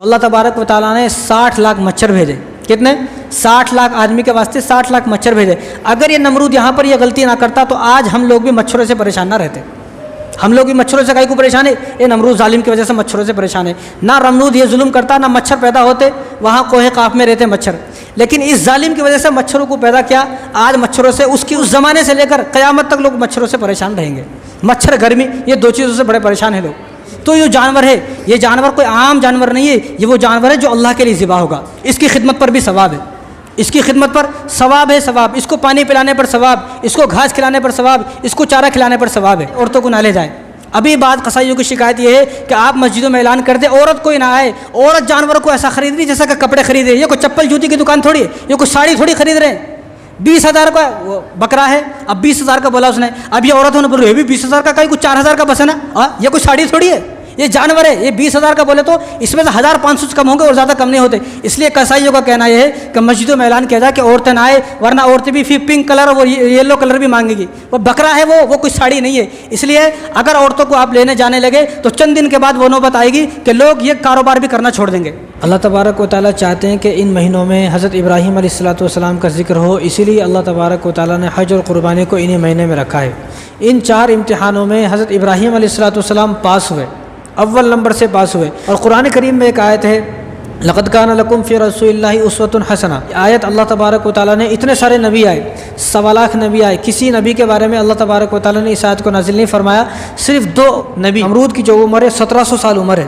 اللہ تبارک و تعالیٰ نے 60 لاکھ مچھر بھیجے. کتنے؟ 60 لاکھ آدمی کے واسطے 60 لاکھ مچھر بھیجے. اگر یہ نمرود یہاں پر یہ غلطی نہ کرتا تو آج ہم لوگ بھی مچھروں سے پریشان نہ رہتے. ہم لوگ بھی مچھروں سے کہیں کو پریشان ہے. یہ نمرود ظالم کی وجہ سے مچھروں سے پریشان ہے. نہ نمرود یہ ظلم کرتا نہ مچھر پیدا ہوتے, وہاں کوہ قاف میں رہتے مچھر. لیکن اس ظالم کی وجہ سے مچھروں کو پیدا کیا. آج مچھروں سے اس زمانے سے لے کر قیامت تک لوگ مچھروں سے پریشان رہیں گے. مچھر, گرمی, یہ دو چیزوں سے بڑے پریشان ہیں لوگ. تو یہ جانور ہے, یہ جانور کوئی عام جانور نہیں ہے, یہ وہ جانور ہے جو اللہ کے لیے ذبح ہوگا. اس کی خدمت پر بھی ثواب ہے, اس کی خدمت پر ثواب ہے. ثواب, اس کو پانی پلانے پر ثواب, اس کو گھاس کھلانے پر ثواب, اس کو چارہ کھلانے پر ثواب ہے. عورتوں کو نہ لے جائیں. ابھی بعض قصائیوں کی شکایت یہ ہے کہ آپ مسجدوں میں اعلان کر دیں عورت کوئی نہ آئے. عورت جانور کو ایسا خرید رہی جیسا کہ کپڑے خرید رہے. یہ کوئی چپل جوتی کی دکان تھوڑی ہے, یہ کوئی ساڑی تھوڑی خرید رہے ہیں. 20,000 کا بکرا ہے, اب 20,000 کا بولا اس نے. اب یہ عورت ہونے پر یہ بھی 20,000 کا, کہیں کچھ 4,000 کا بس ہے نا. یہ کوئی ساڑی تھوڑی ہے, یہ جانور ہے. یہ 20,000 کا بولے تو اس میں سے 1,500 کم ہوں گے اور زیادہ کم نہیں ہوتے. اس لیے قصائیوں کا کہنا یہ ہے کہ مسجدوں میں اعلان کیا جائے کہ عورتیں نہ آئے, ورنہ عورتیں بھی پنک کلر اور یلو کلر بھی مانگے گی. وہ بکرا ہے, وہ کوئی ساڑی نہیں ہے. اس لیے اگر عورتوں کو آپ لینے جانے لگے تو چند دن کے بعد وہ نوبت آئے گی کہ لوگ یہ کاروبار بھی کرنا چھوڑ دیں گے. اللہ تبارک و تعالیٰ چاہتے ہیں کہ ان مہینوں میں حضرت ابراہیم علیہ السلام کا ذکر ہو. اسی لیے اللہ تبارک و تعالیٰ نے حج اور قربانی کو انہی مہینے میں رکھا ہے. ان 4 امتحانوں میں حضرت ابراہیم علیہ السلام پاس ہوئے, اول نمبر سے پاس ہوئے. اور قرآن کریم میں ایک آیت ہے, لقد کان لکم فی رسول اللہ اسوۃ حسنہ. آیت اللہ تبارک و تعالیٰ نے, اتنے سارے نبی آئے, 1.25 لاکھ نبی آئے, کسی نبی کے بارے میں اللہ تبارک و تعالیٰ نے اس آیت کو نازل نہیں فرمایا. صرف 2 نبی. نمرود کی جو عمر ہے 1700 سال عمر ہے,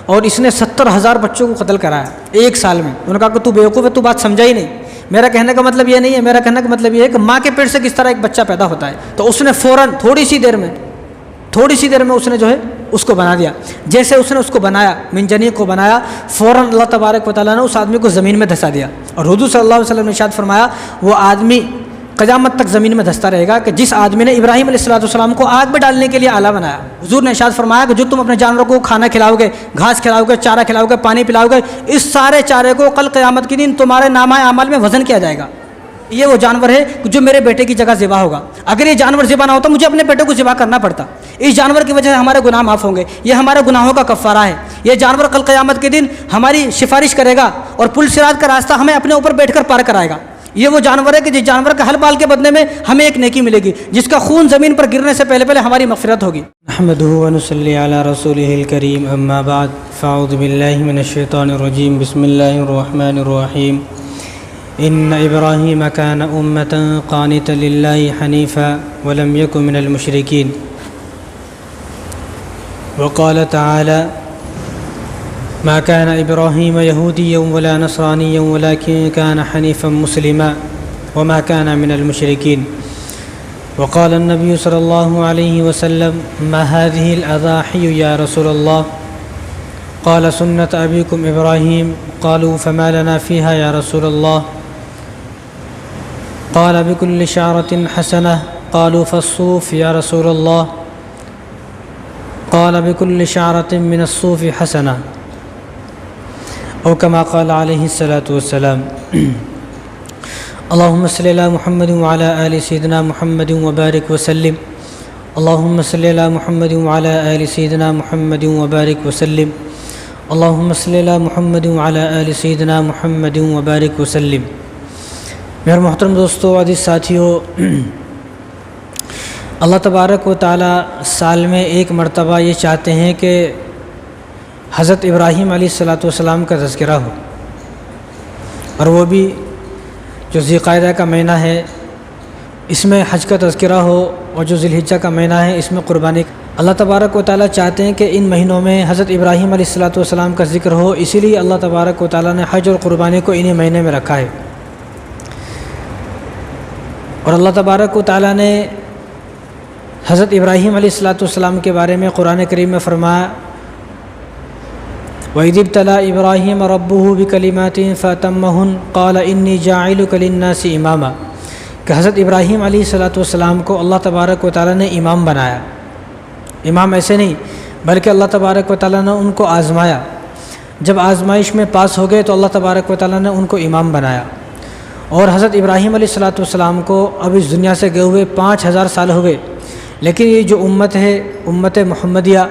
اور اس نے 70,000 بچوں کو قتل کرایا ایک سال میں. انہوں نے کہا کہ تو بیوقوف ہے, تو بات سمجھا ہی نہیں. میرا کہنے کا مطلب یہ نہیں ہے, میرا کہنے کا مطلب یہ ہے کہ ماں کے پیٹ سے کس طرح ایک بچہ پیدا ہوتا ہے. تو اس نے فوراً تھوڑی سی دیر میں اس نے جو ہے اس کو بنا دیا. جیسے اس نے اس کو بنایا, منجنی کو بنایا, فوراً اللہ تبارک و تعالیٰ نے اس آدمی کو زمین میں دھسا دیا. اور حضور صلی اللہ علیہ وسلم نے ارشاد فرمایا وہ آدمی قیامت تک زمین میں دھستا رہے گا کہ جس آدمی نے ابراہیم علیہ السلام کو آگ میں ڈالنے کے لیے آلہ بنایا. حضور نے ارشاد فرمایا کہ جو تم اپنے جانوروں کو کھانا کھلاؤ گے, گھاس کھلاؤ گے, چارہ کھلاؤ گے, پانی پلاؤ گے, اس سارے چارے کو کل قیامت کے دن تمہارے نامہ اعمال میں وزن کیا جائے گا. یہ وہ جانور ہے جو میرے بیٹے کی جگہ ذبح ہوگا. اگر یہ جانور ذبح نہ ہوتا مجھے اپنے بیٹے کو ذبح کرنا پڑتا. اس جانور کی وجہ سے ہمارے گناہ معاف ہوں گے, یہ ہمارے گناہوں کا کفارہ ہے. یہ جانور کل قیامت کے دن ہماری سفارش کرے گا اور پل صراط کا راستہ ہمیں اپنے اوپر بیٹھ کر پار کرائے گا. یہ وہ جانور ہے کہ جس جانور کا حل بال کے بدلے میں ہمیں ایک نیکی ملے گی, جس کا خون زمین پر گرنے سے پہلے ہماری مغفرت ہوگی. نحمدہ و نصلی علی رسولہ الکریم, اما بعد فاعوذ باللہ من الشیطان الرجیم, بسم اللہ الرحمن الرحیم. ان ابراہیم کان امۃ قانتا للہ حنیفا ولم یک من المشرکین. وقال تعالی ما كان إبراهيم يهوديا ولا نصرانيا ولكن كان حنيفا مسلما وما كان من المشركين. وقال النبي صلى الله عليه وسلم ما هذه الأضاحي يا رسول الله؟ قال سنة أبيكم إبراهيم. قالوا فما لنا فيها يا رسول الله؟ قال بكل شعرة حسنة. قالوا فالصوف يا رسول الله؟ قال بكل شعرة من الصوف حسنة او كما قال عليه الصلاة والسلام. اللهم صل على محمد وعلى آل سيدنا محمد وبارك وسلم. اللهم صل على محمد وعلى آل سيدنا محمد وبارك وسلم. اللهم صل على محمد وعلى آل سيدنا محمد وبارك وسلم. میرے محترم دوستو, عزیز ساتھیو, اللہ تبارک و تعالی سال میں ایک مرتبہ یہ چاہتے ہیں کہ حضرت ابراہیم علیہ السلام کا تذکرہ ہو, اور وہ بھی جو ذی القعدہ کا مہینہ ہے اس میں حج کا تذکرہ ہو, اور جو ذی الحجہ کا مہینہ ہے اس میں قربانی. اللہ تبارک و تعالیٰ چاہتے ہیں کہ ان مہینوں میں حضرت ابراہیم علیہ السلام کا ذکر ہو. اسی لیے اللہ تبارک و تعالیٰ نے حج اور قربانی کو انہی مہینے میں رکھا ہے. اور اللہ تبارک و تعالیٰ نے حضرت ابراہیم علیہ السلام کے بارے میں قرآن کریم میں فرمایا وَإِذِ ابْتَلَىٰ إِبْرَاهِيمَ رَبُّهُ بِكَلِمَاتٍ فَأَتَمَّهُنَّ قَالَ إِنِّي جَاعِلُكَ لِلنَّاسِ إِمَامًا. کہ حضرت ابراہیم علیہ السلام کو اللہ تبارک و تعالیٰ نے امام بنایا. امام ایسے نہیں بلکہ اللہ تبارک و تعالیٰ نے ان کو آزمایا. جب آزمائش میں پاس ہو گئے تو اللہ تبارک و تعالیٰ نے ان کو امام بنایا. اور حضرت ابراہیم علیہ السلام کو اب اس دنیا سے گئے ہوئے 5000 سال ہو گئے, لیکن یہ جو امت ہے, امت محمدیہ,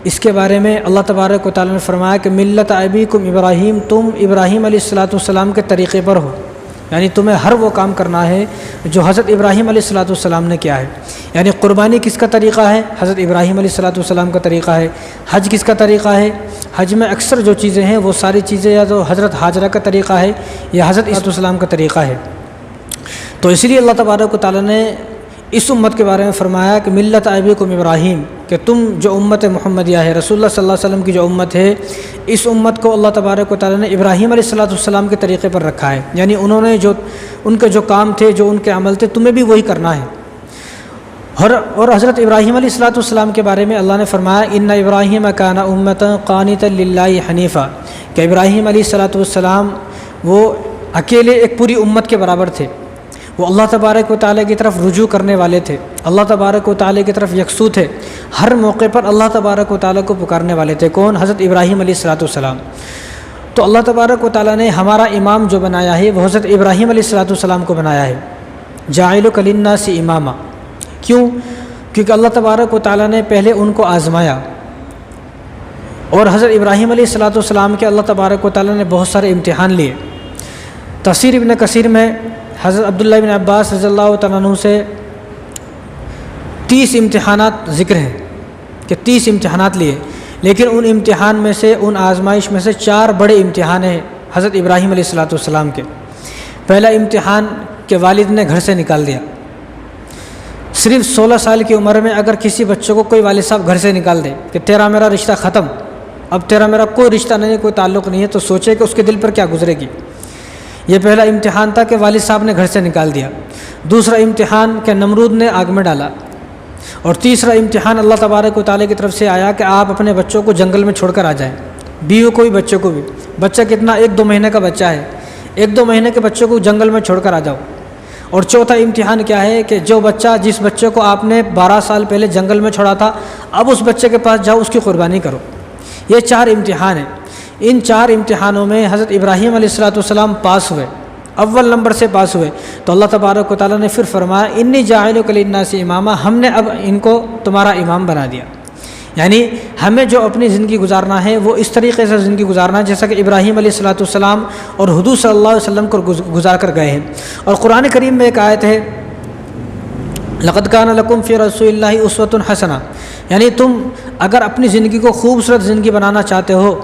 اس کے بارے میں اللہ تبارک و تعالیٰ نے فرمایا کہ ملت ابیکم ابراہیم، تم ابراہیم علیہ السلام کے طریقے پر ہو، یعنی تمہیں ہر وہ کام کرنا ہے جو حضرت ابراہیم علیہ السلام نے کیا ہے۔ یعنی قربانی کس کا طریقہ ہے؟ حضرت ابراہیم علیہ السلام کا طریقہ ہے۔ حج کس کا طریقہ ہے؟ حج میں اکثر جو چیزیں ہیں وہ ساری چیزیں یا تو حضرت حاجرہ کا طریقہ ہے یا حضرت السلام کا طریقہ ہے۔ تو اس لیے اللہ تبارک و تعالیٰ نے اس امت کے بارے میں فرمایا کہ ملت ابیکم ابراہیم، کہ تم جو امت محمدیہ ہے، رسول اللہ صلی اللہ علیہ وسلم کی جو امت ہے، اس امت کو اللہ تبارک و تعالیٰ نے ابراہیم علیہ السلام کے طریقے پر رکھا ہے۔ یعنی انہوں نے ان کے جو کام تھے، جو ان کے عمل تھے، تمہیں بھی وہی کرنا ہے۔ اور حضرت ابراہیم علیہ السلام کے بارے میں اللہ نے فرمایا ان ابراہیم کان امۃ قانتا للہ حنیفا، کہ ابراہیم علیہ السلام وہ اکیلے ایک پوری امت کے برابر تھے، وہ اللہ تبارک و تعالیٰ کی طرف رجوع کرنے والے تھے، اللہ تبارک و تعالیٰ کی طرف یکسو تھے، ہر موقع پر اللہ تبارک و تعالیٰ کو پکارنے والے تھے۔ کون؟ حضرت ابراہیم علیہ السلام۔ تو اللہ تبارک و تعالیٰ نے ہمارا امام جو بنایا ہے وہ حضرت ابراہیم علیہ السلام کو بنایا ہے، جاعلک للناس اماما۔ کیوں؟ کیونکہ اللہ تبارک و تعالیٰ نے پہلے ان کو آزمایا، اور حضرت ابراہیم علیہ السلام کے اللہ تبارک و تعالیٰ نے بہت سارے امتحان لیے۔ تفسیر ابن کثیر میں حضرت عبداللہ بن عباس رضی اللہ تعالیٰ عنہ سے 30 امتحانات ذکر ہیں کہ 30 امتحانات لیے، لیکن ان امتحان میں سے، ان آزمائش میں سے 4 بڑے امتحان ہیں حضرت ابراہیم علیہ السلام کے۔ پہلا امتحان کہ والد نے گھر سے نکال دیا۔ صرف 16 سال کی عمر میں اگر کسی بچے کو کوئی والد صاحب گھر سے نکال دے کہ تیرا میرا رشتہ ختم، اب تیرا میرا کوئی رشتہ نہیں ہے، کوئی تعلق نہیں ہے، تو سوچے کہ اس کے دل پر کیا گزرے گی۔ یہ پہلا امتحان تھا کہ والد صاحب نے گھر سے نکال دیا۔ دوسرا امتحان کہ نمرود نے آگ میں ڈالا، اور تیسرا امتحان اللہ تبارک و تعالیٰ کی طرف سے آیا کہ آپ اپنے بچوں کو جنگل میں چھوڑ کر آ جائیں، بیوی کو بھی بچوں کو بھی۔ بچہ کتنا؟ 1-2 مہینے کا بچہ ہے، 1-2 مہینے کے بچوں کو جنگل میں چھوڑ کر آ جاؤ۔ اور چوتھا امتحان کیا ہے کہ جس بچے کو آپ نے 12 سال پہلے جنگل میں چھوڑا تھا، اب اس بچے کے پاس جاؤ، اس کی قربانی کرو۔ یہ 4 امتحان ہیں۔ ان 4 امتحانوں میں حضرت ابراہیم علیہ السلام پاس ہوئے، اول نمبر سے پاس ہوئے، تو اللہ تبارک و تعالیٰ نے پھر فرمایا انی جاعلک للناس اماما، ہم نے اب ان کو تمہارا امام بنا دیا۔ یعنی ہمیں جو اپنی زندگی گزارنا ہے وہ اس طریقے سے زندگی گزارنا ہے جیسا کہ ابراہیم علیہ السلام اور حضور صلی اللہ علیہ وسلم کو گزار کر گئے ہیں۔ اور قرآن کریم میں ایک آیت ہے لقد کان لکم فی رسول اللہ اسوۃ حسنہ، یعنی تم اگر اپنی زندگی کو خوبصورت زندگی بنانا چاہتے ہو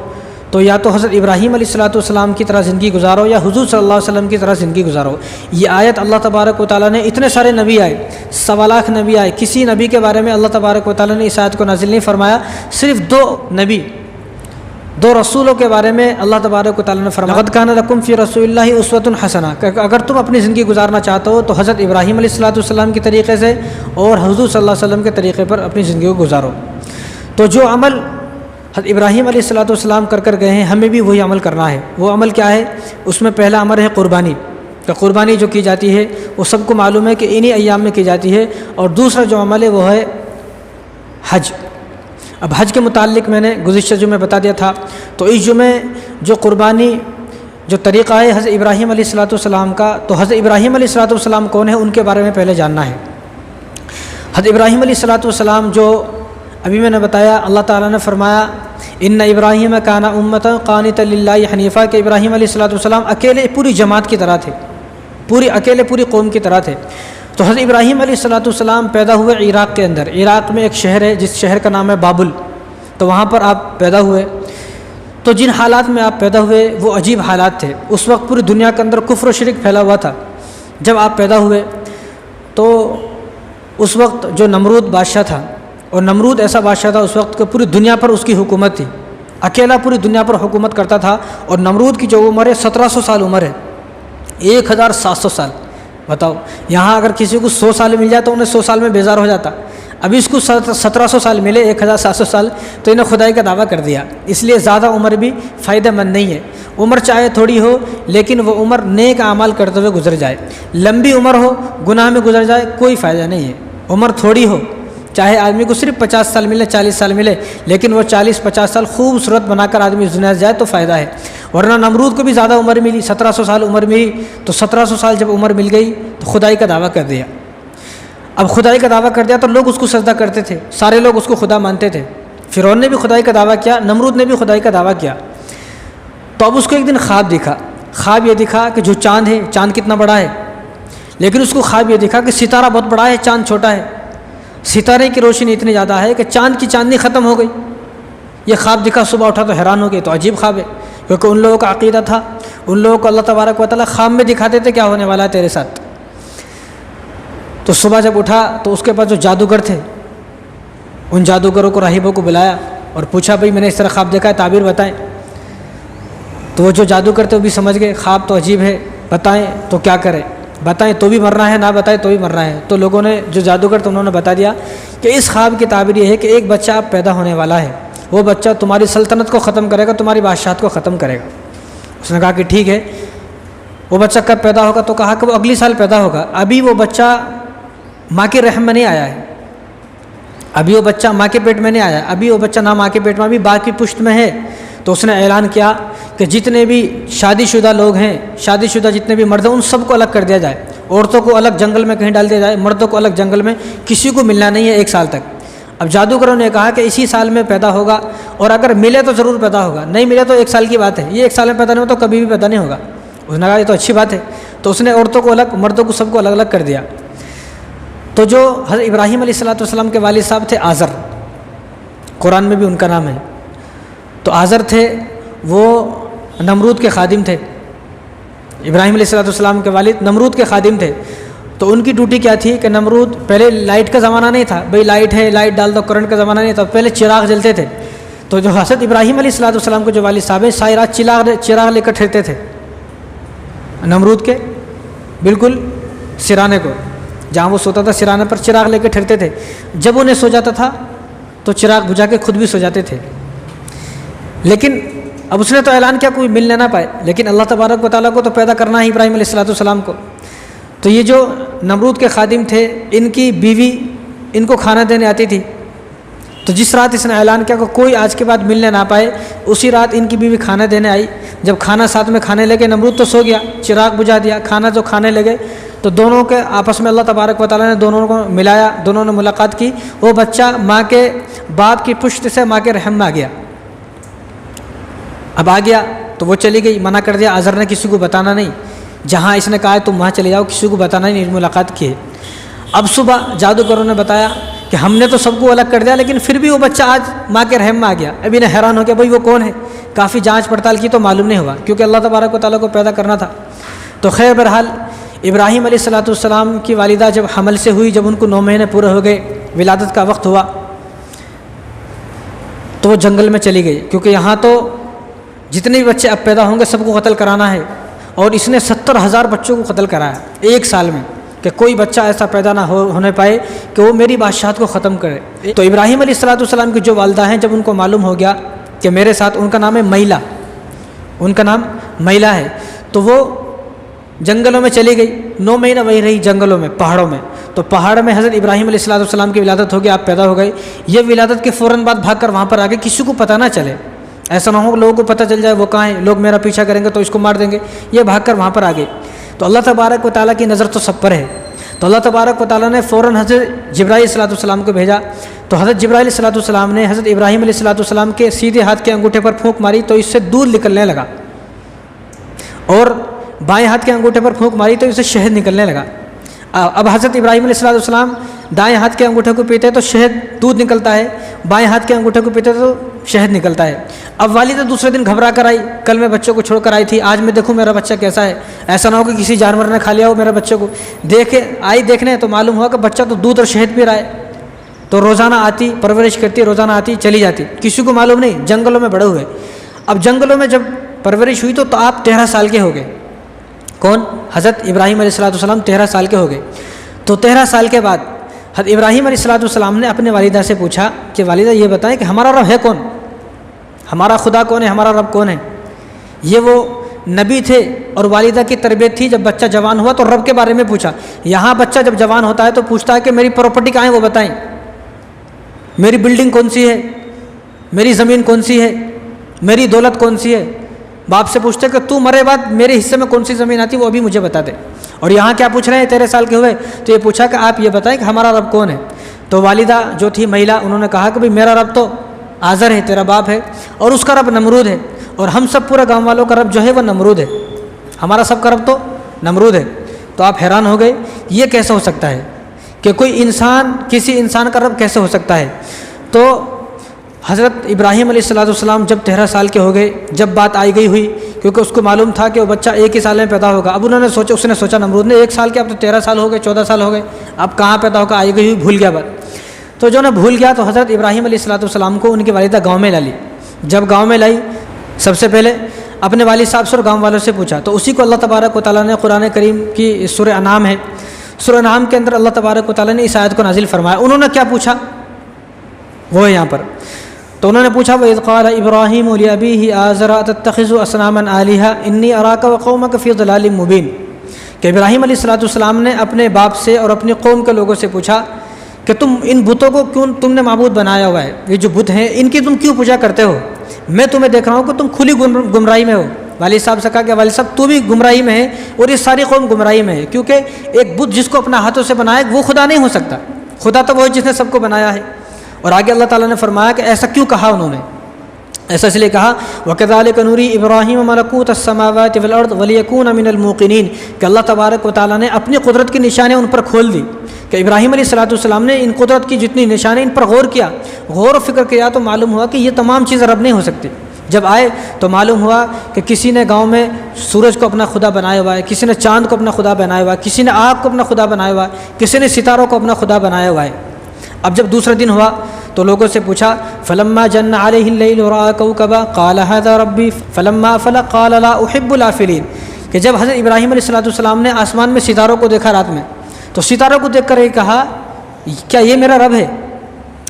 تو یا تو حضرت ابراہیم علیہ السلام کی طرح زندگی گزارو یا حضور صلی اللہ علیہ وسلم کی طرح زندگی گزارو۔ یہ آیت اللہ تبارک و تعالیٰ نے، اتنے سارے نبی آئے، 1.25 لاکھ نبی آئے، کسی نبی کے بارے میں اللہ تبارک و تعالیٰ نے اس آیت کو نازل نہیں فرمایا، صرف 2 نبی، 2 رسولوں کے بارے میں اللہ تبارک و تعالیٰ نے فرمایا لقد کان لکم فی رسول اللہ اسوۃ حسنہ، کہ اگر تم اپنی زندگی گزارنا چاہتے ہو تو حضرت ابراہیم علیہ السلام کے طریقے سے اور حضور صلی اللہ علیہ وسلم کے طریقے پر اپنی زندگی کو گزارو۔ تو جو عمل حضرت ابراہیم علیہ السلام کر گئے ہیں، ہمیں بھی وہی عمل کرنا ہے۔ وہ عمل کیا ہے؟ اس میں پہلا امر ہے قربانی، کہ قربانی جو کی جاتی ہے وہ سب کو معلوم ہے کہ انہی ایام میں کی جاتی ہے۔ اور دوسرا جو عمل ہے وہ ہے حج۔ اب حج کے متعلق میں نے گزشتہ جمعے بتا دیا تھا، تو اس جمعے جو قربانی جو طریقہ ہے حضرت ابراہیم علیہ السلام کا، تو حضرت ابراہیم علیہ السلام کون ہے، ان کے بارے میں پہلے جاننا ہے۔ حضرت ابراہیم علیہ السلام جو ابھی میں نے بتایا، اللہ تعالیٰ نے فرمایا ان ابراہیم کان امۃ قانتا للہ حنیفا، کہ ابراہیم علیہ السلام اکیلے پوری جماعت کی طرح تھے، اکیلے پوری قوم کی طرح تھے۔ تو حضرت ابراہیم علیہ السلام پیدا ہوئے عراق کے اندر۔ عراق میں ایک شہر ہے جس شہر کا نام ہے بابل، تو وہاں پر آپ پیدا ہوئے۔ تو جن حالات میں آپ پیدا ہوئے وہ عجیب حالات تھے۔ اس وقت پوری دنیا کے اندر کفر و شرک پھیلا ہوا تھا۔ جب آپ پیدا ہوئے تو اس وقت جو نمرود بادشاہ تھا، اور نمرود ایسا بادشاہ تھا اس وقت کہ پوری دنیا پر اس کی حکومت تھی، اکیلا پوری دنیا پر حکومت کرتا تھا۔ اور نمرود کی جو عمر ہے 1700 سال عمر ہے، 1700 سال۔ بتاؤ، یہاں اگر کسی کو 100 سال مل جائے تو انہیں 100 سال میں بیزار ہو جاتا، ابھی اس کو 1700 سال ملے، 1700 سال، تو انہیں خدائی کا دعویٰ کر دیا۔ اس لیے زیادہ عمر بھی فائدہ مند نہیں ہے۔ عمر چاہے تھوڑی ہو لیکن وہ عمر نیک اعمال کرتے ہوئے گزر جائے، لمبی عمر ہو گناہ میں گزر جائے کوئی فائدہ نہیں ہے۔ عمر تھوڑی ہو، چاہے آدمی کو صرف 50 سال ملے، 40 سال ملے، لیکن وہ 40-50 سال خوبصورت بنا کر آدمی اس دنیا سے جائے تو فائدہ ہے۔ ورنہ نمرود کو بھی زیادہ عمر ملی، 1700 سال عمر ملی، تو 1700 سال جب عمر مل گئی تو خدائی کا دعویٰ کر دیا۔ اب خدائی کا دعویٰ کر دیا تو لوگ اس کو سجدہ کرتے تھے، سارے لوگ اس کو خدا مانتے تھے۔ فرعون نے بھی خدائی کا دعویٰ کیا، نمرود نے بھی خدائی کا دعویٰ کیا۔ تو اب اس کو ایک دن خواب دکھا، خواب یہ دکھا کہ جو چاند ہے، چاند کتنا بڑا ہے، لیکن اس کو خواب یہ دکھا کہ ستارہ بہت بڑا ہے، چاند چھوٹا ہے، ستارے کی روشنی اتنی زیادہ ہے کہ چاند کی چاندنی ختم ہو گئی۔ یہ خواب دکھا، صبح اٹھا تو حیران ہو گئے، تو عجیب خواب ہے، کیونکہ ان لوگوں کا عقیدہ تھا، ان لوگوں کو اللہ تبارک و تعالیٰ خواب میں دکھاتے تھے کیا ہونے والا ہے تیرے ساتھ۔ تو صبح جب اٹھا تو اس کے پاس جو جادوگر تھے، ان جادوگروں کو، راہبوں کو بلایا اور پوچھا بھئی میں نے اس طرح خواب دیکھا ہے، تعبیر بتائیں۔ تو وہ جو جادوگر تھے وہ بھی سمجھ گئے خواب تو عجیب ہے، بتائیں تو کیا کریں، بتائیں تو بھی مرنا ہے، نہ بتائیں تو بھی مرنا ہے۔ تو لوگوں نے، جو جادوگر تھے انہوں نے بتا دیا کہ اس خواب کی تعبیر یہ ہے کہ ایک بچہ اب پیدا ہونے والا ہے، وہ بچہ تمہاری سلطنت کو ختم کرے گا، تمہاری بادشاہت کو ختم کرے گا۔ اس نے کہا کہ ٹھیک ہے، وہ بچہ کب پیدا ہوگا؟ تو کہا کہ وہ اگلی سال پیدا ہوگا، ابھی وہ بچہ ماں کے رحم میں نہیں آیا ہے، ابھی وہ بچہ ماں کے پیٹ میں نہیں آیا ہے، ابھی وہ بچہ نہ ماں کے پیٹ میں، ابھی باغ کی پشت میں ہے۔ تو اس نے اعلان کیا کہ جتنے بھی شادی شدہ لوگ ہیں، شادی شدہ جتنے بھی مرد ہیں، ان سب کو الگ کر دیا جائے، عورتوں کو الگ جنگل میں کہیں ڈال دیا جائے، مردوں کو الگ جنگل میں، کسی کو ملنا نہیں ہے 1 سال تک۔ اب جادوگروں نے کہا کہ اسی سال میں پیدا ہوگا، اور اگر ملے تو ضرور پیدا ہوگا، نہیں ملے تو 1 سال کی بات ہے، یہ 1 سال میں پیدا نہیں ہو تو کبھی بھی پیدا نہیں ہوگا۔ اس نے کہا یہ تو اچھی بات ہے، تو اس نے عورتوں کو الگ، مردوں کو سب کو الگ الگ کر دیا۔ تو جو حضرت ابراہیم علیہ السلام کے والد صاحب تھے آزر، قرآن میں بھی ان کا نام ہے، تو آزر تھے، وہ نمرود کے خادم تھے۔ ابراہیم علیہ السلام کے والد نمرود کے خادم تھے، تو ان کی ڈیوٹی کیا تھی کہ نمرود، پہلے لائٹ کا زمانہ نہیں تھا، بھئی لائٹ ہے لائٹ ڈال دو، کرنٹ کا زمانہ نہیں تھا، پہلے چراغ جلتے تھے۔ تو جو حضرت ابراہیم علیہ السلام کے جو والد صاحب ہیں، ساری رات چراغ لے کر ٹھہرتے تھے نمرود کے بالکل سرانے کو، جہاں وہ سوتا تھا سرانے پر چراغ لے کے ٹھہرتے تھے، جب انہیں سو جاتا تھا تو چراغ بجھا کے خود بھی سو جاتے تھے۔ لیکن اب اس نے تو اعلان کیا کوئی مل نہ پائے، لیکن اللہ تبارک و تعالیٰ کو تو پیدا کرنا ہی ابراہیم علیہ السلام کو۔ تو یہ جو نمرود کے خادم تھے، ان کی بیوی ان کو کھانا دینے آتی تھی، تو جس رات اس نے اعلان کیا کہ کوئی آج کے بعد ملنے نہ پائے، اسی رات ان کی بیوی کھانا دینے آئی۔ جب کھانا ساتھ میں کھانے لگے، نمرود تو سو گیا، چراغ بجھا دیا، کھانا جو کھانے لگے تو دونوں کے آپس میں اللہ تبارک و تعالیٰ نے دونوں کو ملایا، دونوں نے ملاقات کی، وہ بچہ ماں کے باپ کی پشت سے ماں کے رحم میں آ گیا۔ اب آ گیا تو وہ چلی گئی، منع کر دیا آزر نے کسی کو بتانا نہیں، جہاں اس نے کہا ہے تم وہاں چلے جاؤ، کسی کو بتانا نہیں، ملاقات کی ہے۔ اب صبح جادوگروں نے بتایا کہ ہم نے تو سب کو الگ کر دیا، لیکن پھر بھی وہ بچہ آج ماں کے رحم میں آ گیا۔ ابھی نے حیران ہو گیا بھائی وہ کون ہے، کافی جانچ پڑتال کی تو معلوم نہیں ہوا، کیونکہ اللہ تبارک و تعالیٰ کو پیدا کرنا تھا۔ تو خیر بہرحال ابراہیم علیہ السلام کی والدہ جب حمل سے ہوئی، جب ان کو 9 مہینے پورے ہو گئے، ولادت کا وقت ہوا، تو وہ جنگل میں چلی گئی، کیونکہ یہاں تو جتنے بھی بچے اب پیدا ہوں گے سب کو قتل کرانا ہے، اور اس نے 70,000 بچوں کو قتل کرایا 1 سال میں، کہ کوئی بچہ ایسا پیدا نہ ہونے پائے کہ وہ میری بادشاہت کو ختم کرے۔ تو ابراہیم علیہ السلام کی جو والدہ ہیں، جب ان کو معلوم ہو گیا کہ میرے ساتھ، ان کا نام ہے میلا، ان کا نام میلا ہے، تو وہ جنگلوں میں چلی گئی، 9 مہینہ وہی رہی جنگلوں میں، پہاڑوں میں۔ تو پہاڑ میں حضرت ابراہیم علیہ السلام کی ولادت ہو گئی، آپ پیدا ہو گئے۔ یہ ولادت کے فوراً بعد بھاگ کر وہاں پر آگے، کسی کو پتہ نہ چلے، ایسا نہ ہو کہ لوگوں کو پتہ چل جائے وہ کہاں ہیں، لوگ میرا پیچھا کریں گے تو اس کو مار دیں گے، یہ بھاگ کر وہاں پر آ گئے۔ تو اللہ تبارک و تعالیٰ کی نظر تو سب پر ہے، تو اللہ تبارک و تعالیٰ نے فوراً حضرت جبرائیل علیہ السلام کو بھیجا۔ تو حضرت جبرائیل علیہ السلام نے حضرت ابراہیم علیہ السلام کے سیدھے ہاتھ کے انگوٹھے پر پھونک ماری تو اس سے دودھ نکلنے لگا، اور بائیں ہاتھ کے انگوٹھے پر پھونک ماری تو اس سے شہد نکلنے لگا۔ اب حضرت ابراہیم علیہ السلام دائیں ہاتھ کے انگوٹھے کو پیتے تو شہد دودھ نکلتا ہے، بائیں ہاتھ کے انگوٹھے کو پیتے تو شہد نکلتا ہے۔ اب والدہ دوسرے دن گھبرا کر آئی، کل میں بچوں کو چھوڑ کر آئی تھی، آج میں دیکھوں میرا بچہ کیسا ہے، ایسا نہ ہو کہ کسی جانور نے کھا لیا ہو میرے بچے کو۔ دیکھنے تو معلوم ہوا کہ بچہ تو دودھ اور شہد پی رہا ہے۔ تو روزانہ آتی، پرورش کرتی، روزانہ آتی چلی جاتی، کسی کو معلوم نہیں، جنگلوں میں بڑے ہوئے۔ اب جنگلوں میں جب پرورش ہوئی تو آپ 13 سال کے ہو گئے، کون؟ حضرت ابراہیم علیہ السلام 13 سال کے ہو گئے۔ تو 13 سال کے بعد حضرت ابراہیم علیہ السلام نے اپنے والدہ سے پوچھا کہ والدہ یہ بتائیں کہ ہمارا رب ہے کون، ہمارا خدا کون ہے، ہمارا رب کون ہے۔ یہ وہ نبی تھے اور والدہ کی تربیت تھی، جب بچہ جوان ہوا تو رب کے بارے میں پوچھا۔ یہاں بچہ جب جوان ہوتا ہے تو پوچھتا ہے کہ میری پراپرٹی کہاں ہے وہ بتائیں، میری بلڈنگ کون سی ہے، میری زمین کون سی ہے، میری دولت کون سی ہے۔ باپ سے پوچھتے کہ تو مرے بعد میرے حصے میں کون سی زمین آتی وہ ابھی مجھے بتا دے۔ اور یہاں کیا پوچھ رہے ہیں، 13 سال کے ہوئے تو یہ پوچھا کہ آپ یہ بتائیں کہ ہمارا رب کون ہے۔ تو والدہ جو تھی میلا، انہوں نے کہا کہ بھئی میرا رب تو آزر ہے تیرا باپ ہے، اور اس کا رب نمرود ہے، اور ہم سب پورے گاؤں والوں کا رب جو ہے وہ نمرود ہے، ہمارا سب کا رب تو نمرود ہے۔ تو آپ حیران ہو گئے یہ کیسے ہو سکتا ہے کہ کوئی انسان کسی انسان کا رب کیسے ہو سکتا ہے؟ تو حضرت ابراہیم علیہ السلام جب 13 سال کے ہو گئے، جب بات آئی گئی ہوئی، کیونکہ اس کو معلوم تھا کہ وہ بچہ ایک ہی سال میں پیدا ہوگا۔ اب اس نے سوچا نمرود نے 1 سال کے، اب تو 13 سال ہو گئے، 14 سال ہو گئے، اب کہاں پیدا ہوگا، آئی گئی ہوئی، بھول گیا بات۔ تو جو بھول گیا تو حضرت ابراہیم علیہ السلام کو ان کی والدہ گاؤں میں لا لی۔ جب گاؤں میں لائی، سب سے پہلے اپنے والد صاحب سے اور گاؤں والوں سے پوچھا، تو اسی کو اللہ تبارک و تعالیٰ نے قرآن کریم کی سورہ انعام ہے، سورہ انعام کے اندر اللہ تبارک و تعالیٰ نے اس آیت کو نازل فرمایا۔ انہوں نے کیا پوچھا وہ ہے یہاں پر، تو انہوں نے پوچھا وَإِذْ قَالَ إِبْرَاهِيمُ لِأَبِيهِ آزَرَ أَتَتَّخِذُ أَصْنَامًا آلِهَةً إِنِّي أَرَاكَ وَقَوْمَكَ فِي ضَلَالٍ مُبِينٍ، کہ ابراہیم علیہ السلام نے اپنے باپ سے اور اپنی قوم کے لوگوں سے پوچھا کہ تم ان بتوں کو کیوں تم نے معبود بنایا ہوا ہے، یہ جو بت ہیں ان کی تم کیوں پوجا کرتے ہو؟ میں تمہیں دیکھ رہا ہوں کہ تم کھلی گمراہی میں ہو۔ والد صاحب سے کہا کہ والد صاحب تو بھی گمراہی میں ہے اور یہ ساری قوم گمراہی میں ہے، کیونکہ ایک بت جس کو اپنا ہاتھوں سے بنائے وہ خدا نہیں ہو سکتا، خدا تو وہ جس نے سب کو بنایا ہے۔ اور آگے اللہ تعالیٰ نے فرمایا کہ ایسا کیوں کہا انہوں نے، ایسا اس لیے کہا وَكَذَلِكَ نُرِي إِبْرَاهِيمَ مَلَكُوتَ السَّمَاوَاتِ وَالْأَرْضِ وَلِيَكُونَ مِنَ الْمُوقِنِينَ، کہ اللہ تبارک و تعالیٰ نے اپنی قدرت کی نشانیاں ان پر کھول دی، کہ ابراہیم علیہ السلام نے ان قدرت کی جتنی نشانیں ان پر غور کیا، غور و فکر کیا، تو معلوم ہوا کہ یہ تمام چیزیں رب نہیں ہو سکتی۔ جب آئے تو معلوم ہوا کہ کسی نے گاؤں میں سورج کو اپنا خدا بنایا ہوا ہے، کسی نے چاند کو اپنا خدا بنایا ہوا ہے، کسی نے آگ کو اپنا خدا بنایا ہوا ہے، کسی نے ستاروں کو اپنا خدا بنایا ہوا ہے۔ اب جب دوسرا دن ہوا تو لوگوں سے پوچھا فلما جن علیہ اللیل ورأى کوکبا قال هذا ربی فلما افل قال لا احب الافلین، کہ جب حضرت ابراہیم علیہ السلام نے آسمان میں ستاروں کو دیکھا رات میں، تو ستاروں کو دیکھ کر یہ کہا کیا یہ میرا رب ہے؟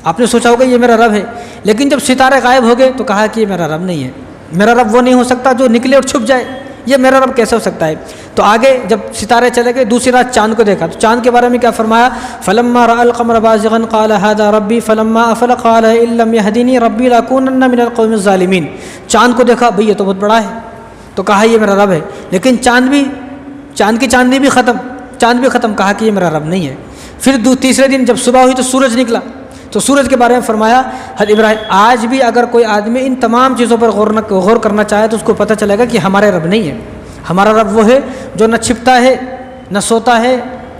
آپ نے سوچا ہوگا یہ میرا رب ہے، لیکن جب ستارے غائب ہو گئے تو کہا کہ یہ میرا رب نہیں ہے، میرا رب وہ نہیں ہو سکتا جو نکلے اور چھپ جائے، یہ میرا رب کیسے ہو سکتا ہے؟ تو آگے جب ستارے چلے گئے دوسری رات چاند کو دیکھا، تو چاند کے بارے میں کیا فرمایا فلما رأى القمر بازغا قال هذا ربی فلما افل قال ان لم يهدني ربی لأكونن من القوم الظالمین، چاند کو دیکھا بھئی یہ تو بہت بڑا ہے، تو کہا یہ میرا رب ہے، لیکن چاند کی چاندنی بھی ختم، چاند بھی ختم، کہا کہ یہ میرا رب نہیں ہے۔ پھر تیسرے دن جب صبح ہوئی تو سورج نکلا، تو سورج کے بارے میں فرمایا حضرت ابراہیم آج بھی اگر کوئی آدمی ان تمام چیزوں پر غور کرنا چاہے تو اس کو پتہ چلے گا کہ ہمارے رب نہیں ہے، ہمارا رب وہ ہے جو نہ چھپتا ہے نہ سوتا ہے،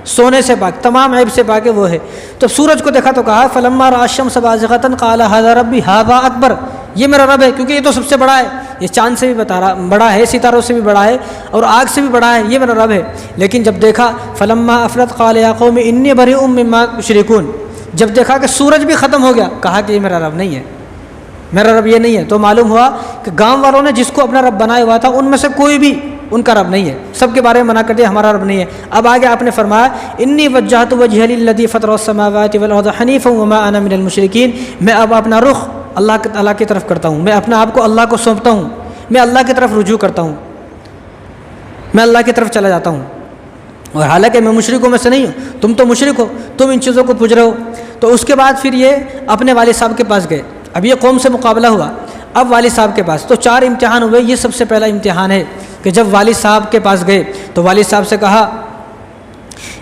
سونے سے پاک، تمام عیب سے پاک ہے، وہ ہے۔ تو سورج کو دیکھا تو کہا فلما رأى الشمس بازغة قال هذا ربی هذا اکبر، یہ میرا رب ہے کیونکہ یہ تو سب سے بڑا ہے، یہ چاند سے بھی بڑا ہے، ستاروں سے بھی بڑا ہے، اور آگ سے بھی بڑا ہے، یہ میرا رب ہے۔ لیکن جب دیکھا فلما افلت قال یا قوم انی بریء مما تشرکون، جب دیکھا کہ سورج بھی ختم ہو گیا کہا کہ یہ میرا رب نہیں ہے، میرا رب یہ نہیں ہے۔ تو معلوم ہوا کہ گاؤں والوں نے جس کو اپنا رب بنایا ہوا تھا ان میں سے کوئی بھی ان کا رب نہیں ہے، سب کے بارے میں منع کر دیا ہمارا رب نہیں ہے۔ اب آگے آپ نے فرمایا انی وجہت وجہی للذی فطر السماوات والارض حنیفا وما انا من المشرکین، میں اب اپنا رخ اللہ تعالیٰ کی طرف کرتا ہوں، میں اپنے آپ کو اللہ کو سونپتا ہوں، میں اللہ کی طرف رجوع کرتا ہوں، میں اللہ کی طرف چلا جاتا ہوں، اور حالانکہ میں مشرکوں میں سے نہیں ہوں، تم تو مشرک ہو، تم ان چیزوں کو پوج رہے ہو۔ تو اس کے بعد پھر یہ اپنے والد صاحب کے پاس گئے، اب یہ قوم سے مقابلہ ہوا، اب والد صاحب کے پاس تو 4 امتحان ہوئے، یہ سب سے پہلا امتحان ہے کہ جب والد صاحب کے پاس گئے تو والد صاحب سے کہا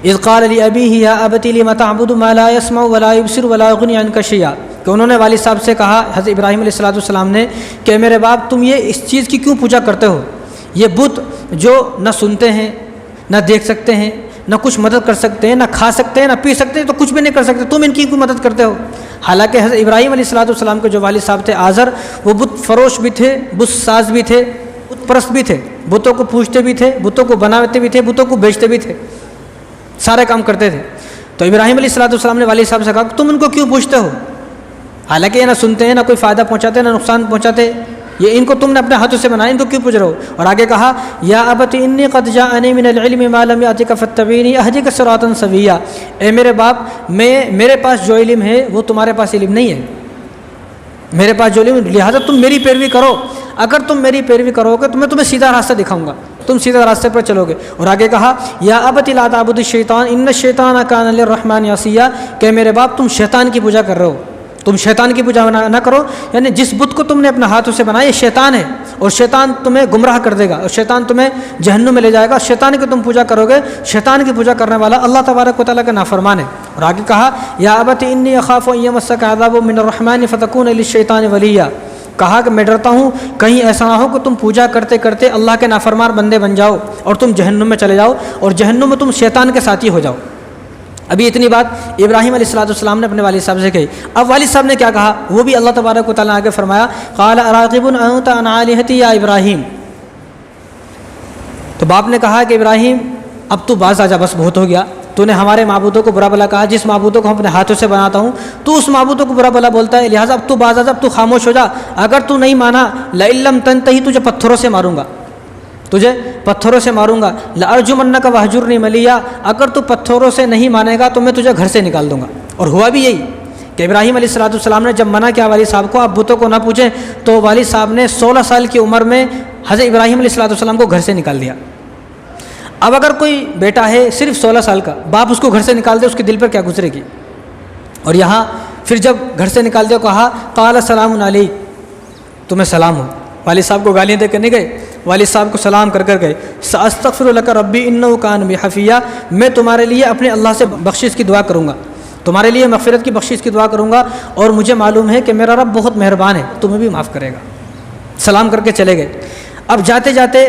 اذ قال لأبیہ یا ابت لم تعبد ما لا يسمع ولا يبصر ولا يغنی عنک شیئا، کہ انہوں نے والد صاحب سے کہا حضرت ابراہیم علیہ السلام نے کہ میرے باپ تم یہ اس چیز کی کیوں پوجا کرتے ہو، یہ بت جو نہ سنتے ہیں نہ دیکھ سکتے ہیں نہ کچھ مدد کر سکتے ہیں، نہ کھا سکتے ہیں نہ پی سکتے ہیں، تو کچھ بھی نہیں کر سکتے، تم ان کی کیوں مدد کرتے ہو؟ حالانکہ حضرت ابراہیم علیہ السلام کے جو والد صاحب تھے آزر، وہ بت فروش بھی تھے، بت ساز بھی تھے، بت پرست بھی تھے، بتوں کو پوجتے بھی تھے، بتوں کو بناتے بھی تھے، بتوں کو بیچتے بھی تھے، سارے کام کرتے تھے۔ تو ابراہیم علیہ السلام نے والد صاحب سے کہا تم ان کو کیوں پوجتے ہو، حالانکہ یہ نہ سنتے ہیں نہ کوئی فائدہ پہنچاتے نہ نقصان پہنچاتے، یہ ان کو تم نے اپنے ہاتھوں سے بنایا، ان کو کیوں پوج رہے ہو؟ اور آگے کہا یا ابت انی قد جاءنی من العلم ما لم یأتک فاتبعنی اہدک صراطا سویا، اے میرے باپ میرے پاس جو علم ہے وہ تمہارے پاس علم نہیں ہے، میرے پاس جو علم ہے، لہٰذا تم میری پیروی کرو، اگر تم میری پیروی کرو گے تو میں تمہیں سیدھا راستہ دکھاؤں گا، تم سیدھا راستے پر چلو گے۔ اور آگے کہا یا ابت لا تعبد الشیطان ان الشیطان کان للرحمن عصیا، کہ میرے باپ تم شیطان کی پوجا کر رہے ہو، تم شیطان کی پوجا نہ کرو، یعنی جس بت کو تم نے اپنے ہاتھوں سے بنایا یہ شیطان ہے، اور شیطان تمہیں گمراہ کر دے گا، اور شیطان تمہیں جہنم میں لے جائے گا، شیطان کی تم پوجا کرو گے، شیطان کی پوجا کرنے والا اللہ تبارک و تعالیٰ کا نافرمان ہے۔ اور آگے کہا یا ابت انی اخاف ان یمسک عذاب من الرحمن فتکون للشیطان ولیا، کہا کہ میں ڈرتا ہوں کہیں ایسا نہ ہو کہ تم پوجا کرتے کرتے اللہ کے نافرمان بندے بن جاؤ اور تم جہنم میں چلے جاؤ اور جہنم میں تم شیطان کے ساتھی ہو جاؤ۔ ابھی اتنی بات ابراہیم علیہ السلام نے اپنے والد صاحب سے کہی۔ اب والد صاحب نے کیا کہا، وہ بھی اللہ تبارک و تعالیٰ نے آگے فرمایا قال اراغب انت عن آلہتی یا ابراہیم، تو باپ نے کہا کہ ابراہیم اب تو باز آ جا، بس بہت ہو گیا، تو نے ہمارے معبودوں کو برا بلا کہا، جس معبودوں کو ہم اپنے ہاتھوں سے بناتا ہوں تو اس معبودوں کو برا بلا بولتا ہے، لہٰذا اب تو باز آ جا، اب تو خاموش ہو جا، اگر تو نہیں مانا لئن لم تنتہی تجھے پتھروں سے ماروں گا، تجھے پتھروں سے ماروں گا، لأرجمنک وہجرنی ملیا، اگر تو پتھروں سے نہیں مانے گا تو میں تجھے گھر سے نکال دوں گا۔ اور ہوا بھی یہی کہ ابراہیم علیہ السلام نے جب منع کیا والد صاحب کو آپ بتوں کو نہ پوچھیں، تو والد صاحب نے 16 سال کی عمر میں حضرت ابراہیم علیہ السلام کو گھر سے نکال دیا۔ اب اگر کوئی بیٹا ہے صرف 16 سال کا، باپ اس کو گھر سے نکال دے، اس کے دل پر کیا گزرے گی؟ اور یہاں پھر جب گھر سے نکال دیا کہا قال سلام علیک، تمہیں سلام ہو۔ والد صاحب کو گالیاں دے کر نہیں گئے، والد صاحب کو سلام کر گئے، ساستغفر لک ربی انہ کان بی حفیہ، میں تمہارے لیے اپنے اللہ سے بخشش کی دعا کروں گا، تمہارے لیے مغفرت کی بخشش کی دعا کروں گا، اور مجھے معلوم ہے کہ میرا رب بہت مہربان ہے، تمہیں بھی معاف کرے گا۔ سلام کر کے چلے گئے۔ اب جاتے جاتے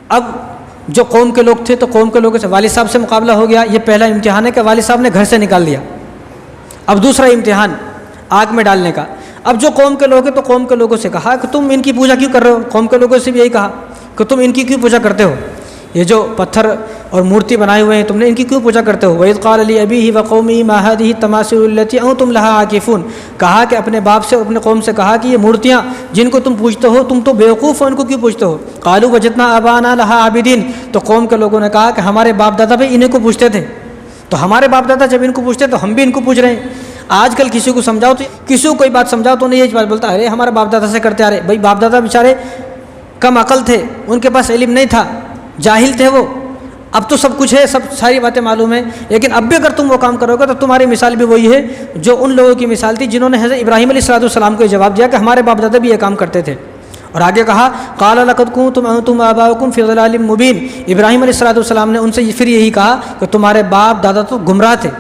اب جو قوم کے لوگ تھے تو قوم کے لوگوں سے والد صاحب سے مقابلہ ہو گیا۔ یہ پہلا امتحان ہے کہ والد صاحب نے گھر سے نکال دیا۔ اب دوسرا امتحان آگ میں ڈالنے کا۔ اب جو قوم کے لوگ ہیں تو قوم کے لوگوں سے کہا کہ تم ان کی پوجا کیوں کر رہے ہو؟ قوم کے لوگوں سے بھی یہی کہا کہ تم ان کی کیوں پوجا کرتے ہو؟ یہ جو پتھر اور مورتی بنائے ہوئے ہیں تم نے ان کی کیوں پوجا کرتے ہو؟ وَإِذْ قَالَ لِأَبِيهِ وَقَوْمِهِ مَا هَٰذِهِ التَّمَاثِيلُ الَّتِي أَنتُمْ لَهَا عَاكِفُونَ، کہا کہ اپنے باپ سے اور اپنے قوم سے کہا کہ یہ مورتیاں جن کو تم پوجتے ہو تم تو بیوقوف ہو، ان کو کیوں پوجتے ہو؟ قَالُوا وَجَدْنَا آبَاءَنَا لَهَا عَابِدِينَ، تو قوم کے لوگوں نے کہا کہ ہمارے باپ دادا بھی انہیں کو پوجتے تھے، تو ہمارے باپ دادا جب ان کو پوجتے تو ہم بھی ان کو پوج رہے ہیں۔ آج کل کسی کو سمجھاؤ تو کسی کو کوئی بات سمجھاؤ تو انہیں یہ بات بولتا ہے ارے ہمارے باپ دادا سے کرتے آ رہے۔ بھائی باپ دادا بیچارے کم عقل تھے، ان کے پاس علم نہیں تھا، جاہل تھے وہ، اب تو سب کچھ ہے، سب ساری باتیں معلوم ہیں، لیکن اب بھی اگر تم وہ کام کرو گے تو تمہاری مثال بھی وہی ہے جو ان لوگوں کی مثال تھی جنہوں نے حضرت ابراہیم علیہ السلام کو یہ جواب دیا کہ ہمارے باپ دادا بھی یہ کام کرتے تھے۔ اور آگے کہا قال لقد کنتم انتم آباؤکم فی ضلال مبین، ابراہیم علیہ السلام نے ان سے پھر یہی کہا کہ تمہارے باپ دادا تو گمراہ تھے،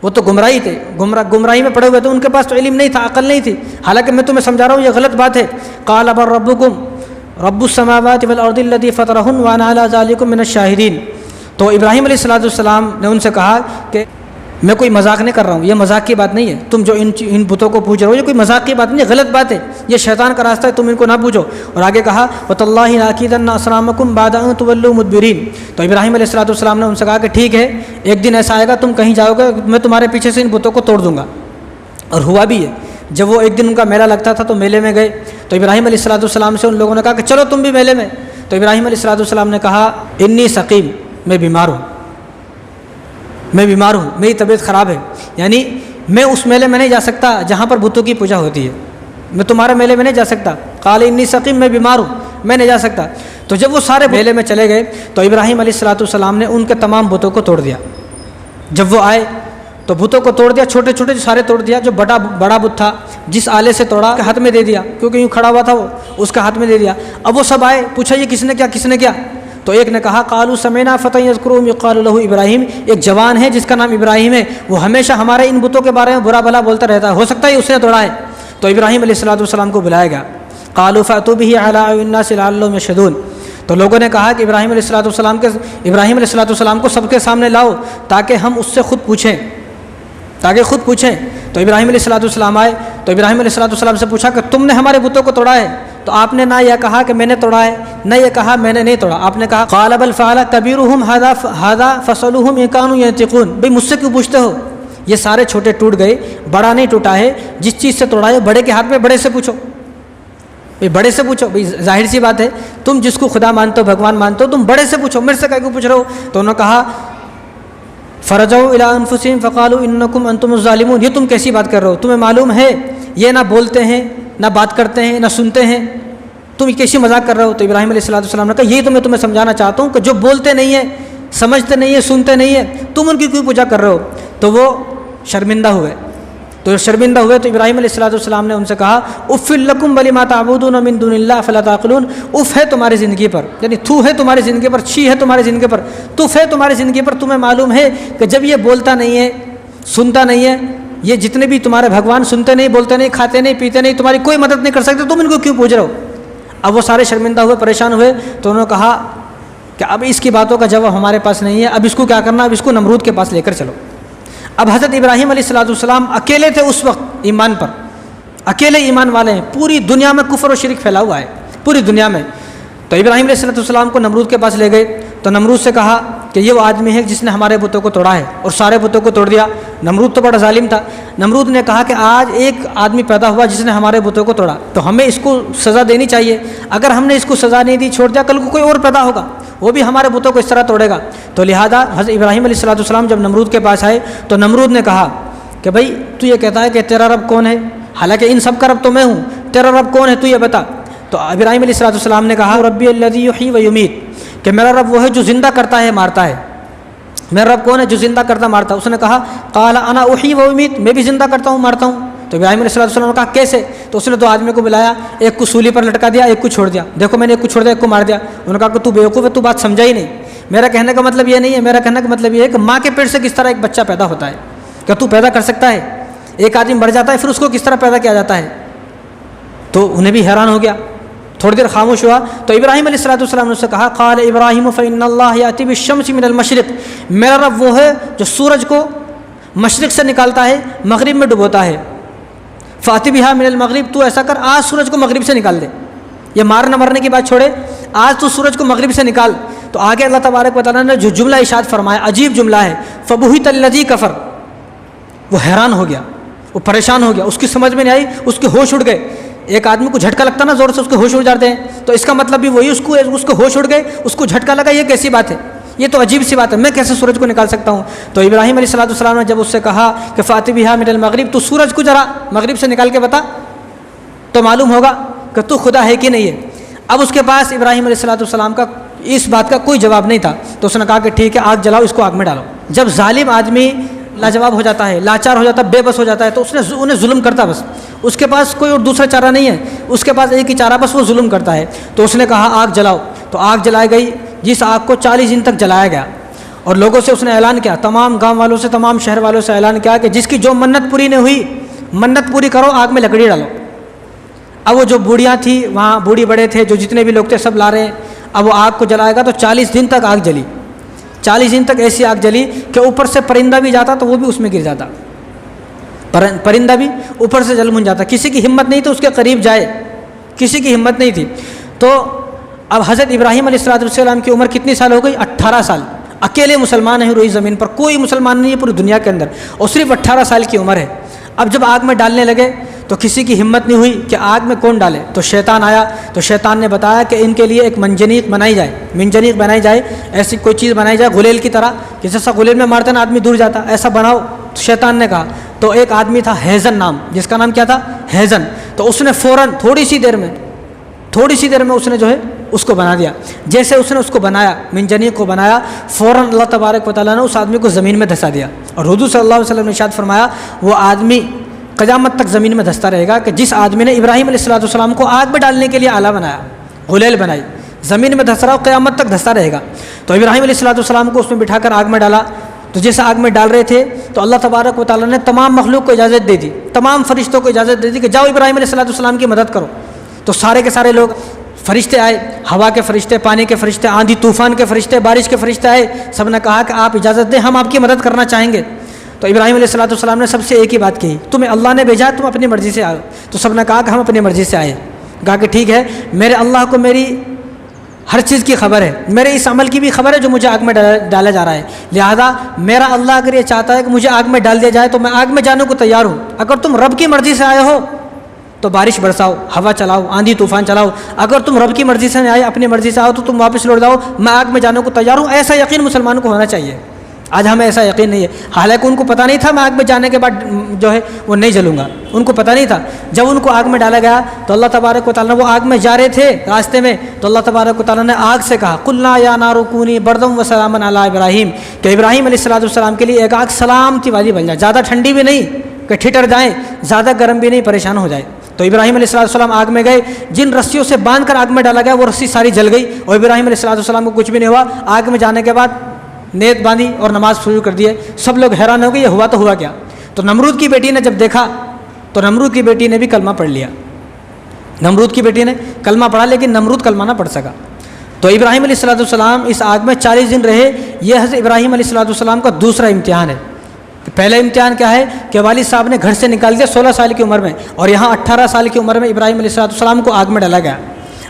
وہ تو گمراہی تھے، گمراہی میں پڑے ہوئے تھے، ان کے پاس تو علم نہیں تھا، عقل نہیں تھی، حالانکہ میں تمہیں سمجھا رہا ہوں یہ غلط بات ہے۔ قال بل ربکم رب السماوات والارض الذی فطرہن وانا علی ذلکم من الشاہدین، تو ابراہیم علیہ السلام نے ان سے کہا کہ میں کوئی مذاق نہیں کر رہا ہوں، یہ مذاق کی بات نہیں ہے، تم جو ان بتوں کو پوج رہے ہو یہ کوئی مذاق کی بات نہیں ہے، غلط بات ہے، یہ شیطان کا راستہ ہے، تم ان کو نہ پوجو۔ اور آگے کہا وَتَاللَّهِ لَأَكِيدَنَّ أَصْنَامَكُمْ بَعْدَ أَن تُوَلُّوا مُدْبِرِينَ، تو ابراہیم علیہ السلام نے ان سے کہا کہ ٹھیک ہے ایک دن ایسا آئے گا تم کہیں جاؤ گے میں تمہارے پیچھے سے ان بتوں کو توڑ دوں گا۔ اور ہوا بھی ہے، جب وہ ایک دن ان کا میلہ لگتا تھا تو میلے میں گئے تو ابراہیم علیہ السلام سے ان لوگوں نے کہا کہ چلو تم بھی میلے میں، تو ابراہیم علیہ السلام نے کہا انی سقیم، میں بیمار ہوں، میں بیمار ہوں، میری طبیعت خراب ہے، یعنی میں اس میلے میں نہیں جا سکتا جہاں پر بتوں کی پوجا ہوتی ہے، میں تمہارے میلے میں نہیں جا سکتا۔ قال انی سقیم، میں بیمار ہوں، میں نہیں جا سکتا۔ تو جب وہ سارے میلے میں چلے گئے تو ابراہیم علیہ السلام نے ان کے تمام بتوں کو توڑ دیا۔ جب وہ آئے تو بتوں کو توڑ دیا، چھوٹے چھوٹے سارے توڑ دیا، جو بڑا بت تھا جس آلے سے توڑا ہاتھ میں دے دیا، کیونکہ یوں کھڑا ہوا تھا وہ، اس کا ہاتھ میں دے دیا۔ اب وہ سب آئے، پوچھا یہ کس نے کیا، کس نے کیا؟ تو ایک نے کہا قالوا سمعنا فتى يذكرهم يقال له ابراہیم، ایک جوان ہے جس کا نام ابراہیم ہے، وہ ہمیشہ ہمارے ان بتوں کے بارے میں برا بھلا بولتا رہتا ہے، ہو سکتا ہے اس نے توڑا ہے۔ تو ابراہیم علیہ السلام کو بلایا گیا، قالوا فاتوا به على اعين الناس لعلهم يشهدون، تو لوگوں نے کہا کہ ابراہیم علیہ السلام کو سب کے سامنے لاؤ تاکہ ہم اس سے خود پوچھیں، تو ابراہیم علیہ السلام آئے تو ابراہیم علیہ السلام سے پوچھا کہ تم نے ہمارے بتوں کو توڑا ہے؟ تو آپ نے نہ یہ کہا کہ میں نے توڑا ہے، نہ یہ کہا میں نے نہیں توڑا، آپ نے کہا قال بل فعل كبيرهم هذا فصلوهم ان كانوا ينطقون، بھئی مجھ سے کیوں پوچھتے ہو، یہ سارے چھوٹے ٹوٹ گئے، بڑا نہیں ٹوٹا ہے، جس چیز سے توڑا ہے بڑے کے ہاتھ میں، بڑے سے پوچھو، بھئی بڑے سے پوچھو، بھئی ظاہر سی بات ہے تم جس کو خدا مانتے ہو، بھگوان مانتے ہو، تم بڑے سے پوچھو، میرے سے کیوں پوچھ رہے ہو؟ تو انہوں نے کہا فرجعوا الى انفسهم فقالوا انکم انتم الظالمون، یہ تم کیسی بات کر رہے ہو، تمہیں معلوم ہے یہ نہ بولتے ہیں نہ بات کرتے ہیں نہ سنتے ہیں، تم کیسی مذاق کر رہے ہو؟ تو ابراہیم علیہ السلام نے کہا یہی تو میں تمہیں سمجھانا چاہتا ہوں کہ جو بولتے نہیں ہیں، سمجھتے نہیں ہیں، سنتے نہیں ہیں، تم ان کی کیوں پوجا کر رہے ہو؟ تو وہ شرمندہ ہوئے، تو ابراہیم علیہ السلام نے ان سے کہا اف لکم ولما تعبدون من دون اللہ فلا تعقلون، اف ہے تمہاری زندگی پر، یعنی تھو ہے تمہاری زندگی پر، چھی ہے تمہاری زندگی پر، تف ہے تمہاری زندگی پر، تمہیں معلوم ہے کہ جب یہ بولتا نہیں ہے سنتا نہیں ہے، یہ جتنے بھی تمہارے بھگوان سنتے نہیں، بولتے نہیں، کھاتے نہیں، پیتے نہیں، تمہاری کوئی مدد نہیں کر سکتے، تم ان کو کیوں پوچھ رہے ہو؟ اب وہ سارے شرمندہ ہوئے، پریشان ہوئے، تو انہوں نے کہا کہ اب اس کی باتوں کا جواب ہمارے پاس نہیں ہے، اب اس کو کیا کرنا، اب اس کو نمرود کے پاس لے کر چلو۔ اب حضرت ابراہیم علیہ السلام اکیلے تھے اس وقت ایمان پر، اکیلے ایمان والے ہیں، پوری دنیا میں کفر و شرک پھیلا ہوا ہے، پوری دنیا میں۔ تو ابراہیم علیہ السلام کو نمرود کے پاس لے گئے، تو نمرود سے کہا کہ یہ وہ آدمی ہے جس نے ہمارے بتوں کو توڑا ہے اور سارے بتوں کو توڑ دیا۔ نمرود تو بڑا ظالم تھا، نمرود نے کہا کہ آج ایک آدمی پیدا ہوا جس نے ہمارے بتوں کو توڑا، تو ہمیں اس کو سزا دینی چاہیے، اگر ہم نے اس کو سزا نہیں دی، چھوڑ دیا، کل کو کوئی اور پیدا ہوگا وہ بھی ہمارے بتوں کو اس طرح توڑے گا۔ تو لہذا حضرت ابراہیم علیہ السلام جب نمرود کے پاس آئے تو نمرود نے کہا کہ بھائی تو یہ کہتا ہے کہ تیرا رب کون ہے، حالانکہ ان سب کا رب تو میں ہوں، تیرا رب کون ہے تو یہ بتا۔ تو ابراہیم علیہ السلام نے کہا ربی الذی یحیی و یمیت، کہ میرا رب وہ ہے جو زندہ کرتا ہے مارتا ہے، میرا رب کون ہے جو زندہ کرتا مارتا ہے؟ اس نے کہا قال انا احیی و امیت، میں بھی زندہ کرتا ہوں مارتا ہوں۔ تو ابراہیم علیہ السلام نے کہا کیسے؟ تو اس نے دو آدمی کو بلایا، ایک کو سولی پر لٹکا دیا، ایک کو چھوڑ دیا، دیکھو میں نے ایک کو چھوڑ دیا، ایک کو مار دیا۔ انہوں نے کہا کہ تو بیوقوف ہے، تو بات سمجھا ہی نہیں، میرا کہنے کا مطلب یہ نہیں ہے، میرا کہنے کا مطلب یہ ہے کہ ماں کے پیٹ سے کس طرح ایک بچہ پیدا ہوتا ہے، کیا تو پیدا کر سکتا ہے؟ ایک آدمی مر جاتا ہے پھر اس کو کس طرح پیدا کیا جاتا ہے؟ تو انہیں بھی حیران ہو گیا، تھوڑی دیر خاموش ہوا۔ تو ابراہیم علیہ السلام نے اس سے کہا قال ابراہیم فإن اللہ یأتی بالشمس من المشرق، میرا رب وہ ہے جو سورج کو مشرق سے نکالتا ہے مغرب میں ڈبوتا ہے، فأتی بہا من المغرب، تو ایسا کر آج سورج کو مغرب سے نکال دے، یہ مارنا مرنے کی بات چھوڑے، آج تو سورج کو مغرب سے نکال۔ تو آگے اللہ تبارک و تعالیٰ نے جو جملہ ارشاد فرمایا عجیب جملہ ہے، فبہت الذی کفر، وہ حیران ہو گیا، وہ پریشان ہو گیا، اس کی سمجھ میں نہیں آئی، اس کے ہوش اڑ گئے۔ ایک آدمی کو جھٹکا لگتا نا زور سے، اس کے ہوش اڑ جاتے ہیں، تو اس کا مطلب بھی وہی، اس کو ہوش اڑ گئے، اس کو جھٹکا لگا، یہ کیسی بات ہے، یہ تو عجیب سی بات ہے، میں کیسے سورج کو نکال سکتا ہوں؟ تو ابراہیم علیہ السلام نے جب اس سے کہا کہ فأتی بہا من المغرب، تو سورج کو ذرا مغرب سے نکال کے بتا تو معلوم ہوگا کہ تو خدا ہے کہ نہیں ہے۔ اب اس کے پاس ابراہیم علیہ السلام کا اس بات کا کوئی جواب نہیں تھا، تو اس نے کہا کہ ٹھیک ہے آگ جلاؤ، اس کو آگ میں ڈالو۔ جب ظالم آدمی لاجواب ہو جاتا ہے، لاچار ہو جاتا ہے، بے بس ہو جاتا ہے، تو اس نے انہیں ظلم کرتا، بس اس کے پاس کوئی اور دوسرا چارہ نہیں ہے، اس کے پاس ایک ہی چارہ، بس وہ ظلم کرتا ہے۔ تو اس نے کہا آگ جلاؤ، تو آگ جلائی گئی، جس آگ کو 40 دن تک جلایا گیا، اور لوگوں سے اس نے اعلان کیا، تمام گاؤں والوں سے، تمام شہر والوں سے اعلان کیا کہ جس کی جو منت پوری نہیں ہوئی، منت پوری کرو، آگ میں لکڑی ڈالو۔ اب وہ جو بوڑھیاں تھیں وہاں، بوڑھی بڑے تھے، جو جتنے بھی لوگ تھے سب لا رہے ہیں، اب وہ آگ کو جلائے گا تو 40 دن تک آگ جلی، 40 دن تک ایسی آگ جلی کہ اوپر سے پرندہ بھی جاتا تو وہ بھی اس میں گر جاتا، پرندہ بھی اوپر سے جل بھن جاتا، کسی کی ہمت نہیں تو اس کے قریب جائے، کسی کی ہمت نہیں تھی۔ تو اب حضرت ابراہیم علیہ السلام کی عمر کتنی سال ہو گئی؟ 18 سال، اکیلے مسلمان ہیں روئی زمین پر، کوئی مسلمان نہیں ہے پوری دنیا کے اندر، اور صرف 18 سال کی عمر ہے۔ اب جب آگ میں ڈالنے لگے تو کسی کی ہمت نہیں ہوئی کہ آگ میں کون ڈالے، تو شیطان آیا، تو شیطان نے بتایا کہ ان کے لیے ایک منجنیق بنائی جائے، منجنیق بنائی جائے، ایسی کوئی چیز بنائی جائے غلیل کی طرح، کہ جیسا غلیل میں مارتے نا آدمی دور جاتا، ایسا بناؤ۔ تو شیطان نے کہا، تو ایک آدمی تھا ہیزن نام، جس کا نام کیا تھا؟ ہیزن، تو اس نے فوراً تھوڑی سی دیر میں اس نے جو ہے اس کو بنا دیا۔ جیسے اس نے اس کو بنایا، منجنیق کو بنایا، فوراً اللہ تبارک و تعالیٰ نے اس آدمی کو زمین میں دھسا دیا، اور حضور صلی اللہ علیہ وسلم نے ارشاد فرمایا وہ آدمی قیامت تک زمین میں دھستا رہے گا کہ جس آدمی نے ابراہیم علیہ السلام کو آگ میں ڈالنے کے لیے آلہ بنایا، غلیل بنائی، زمین میں دھس رہا ہو، قیامت تک دھستا رہے گا۔ تو ابراہیم علیہ السلام کو اس میں بٹھا کر آگ میں ڈالا، تو جیسے آگ میں ڈال رہے تھے تو اللہ تبارک و تعالیٰ نے تمام مخلوق کو اجازت دے دی، تمام فرشتوں کو اجازت دے دی کہ جاؤ ابراہیم علیہ السلام کی مدد کرو۔ تو سارے کے سارے لوگ، فرشتے آئے، ہوا کے فرشتے، پانی کے فرشتے، آندھی طوفان کے فرشتے، بارش کے فرشتے آئے، سب نے کہا کہ آپ اجازت دیں، ہم آپ کی مدد کرنا چاہیں گے۔ تو ابراہیم علیہ السلام نے سب سے ایک ہی بات کہی، تمہیں اللہ نے بھیجا، تم اپنی مرضی سے آؤ۔ تو سب نے کہا کہ ہم اپنی مرضی سے آئے۔ کہا کہ ٹھیک ہے، میرے اللہ کو میری ہر چیز کی خبر ہے، میرے اس عمل کی بھی خبر ہے جو مجھے آگ میں ڈالا جا رہا ہے، لہذا میرا اللہ اگر یہ چاہتا ہے کہ مجھے آگ میں ڈال دیا جائے تو میں آگ میں جانے کو تیار ہوں۔ اگر تم رب کی مرضی سے آئے ہو تو بارش برساؤ، ہوا چلاؤ، آندھی طوفان چلاؤ، اگر تم رب کی مرضی سے نہیں آئے، اپنی مرضی سے آؤ تو تم واپس لوٹ جاؤ، میں آگ میں جانے کو تیار ہوں۔ ایسا یقین مسلمان کو ہونا چاہیے۔ آج ہمیں ایسا یقین نہیں ہے، حالانکہ ان کو پتہ نہیں تھا میں آگ میں جانے کے بعد جو ہے وہ نہیں جلوں گا، ان کو پتہ نہیں تھا۔ جب ان کو آگ میں ڈالا گیا تو اللہ تبارک و تعالیٰ نے، وہ آگ میں جا رہے تھے راستے میں، تو اللہ تبارک و تعالیٰ نے آگ سے کہا قلنا یا نار کونی بردم و سلاما علی ابراہیم، کہ ابراہیم علیہ السلام کے لیے ایک آگ سلامتی والی بن جائے، زیادہ ٹھنڈی بھی نہیں کہ ٹھٹر جائیں، زیادہ گرم بھی نہیں پریشان ہو جائے۔ تو ابراہیم علیہ السلام آگ میں گئے، جن رسیوں سے باندھ کر آگ میں ڈالا گیا وہ رسی ساری جل گئی، اور ابراہیم علیہ السلام کو کچھ بھی نہیں ہوا۔ آگ میں جانے کے بعد نیت باندھی اور نماز شروع کر دی ہے. سب لوگ حیران ہو گئے یہ ہوا تو ہوا کیا. تو نمرود کی بیٹی نے جب دیکھا تو نمرود کی بیٹی نے بھی کلمہ پڑھ لیا. نمرود کی بیٹی نے کلمہ پڑھا لیکن نمرود کلمہ نہ پڑھ سکا. تو ابراہیم علیہ السلام اس آگ میں 40 دن رہے. یہ حضرت ابراہیم علیہ السلام کا دوسرا امتحان ہے. پہلا امتحان کیا ہے کہ والد صاحب نے گھر سے نکال دیا 16 سال کی عمر میں, اور یہاں 18 سال کی عمر میں ابراہیم علیہ السلام کو آگ میں ڈالا گیا.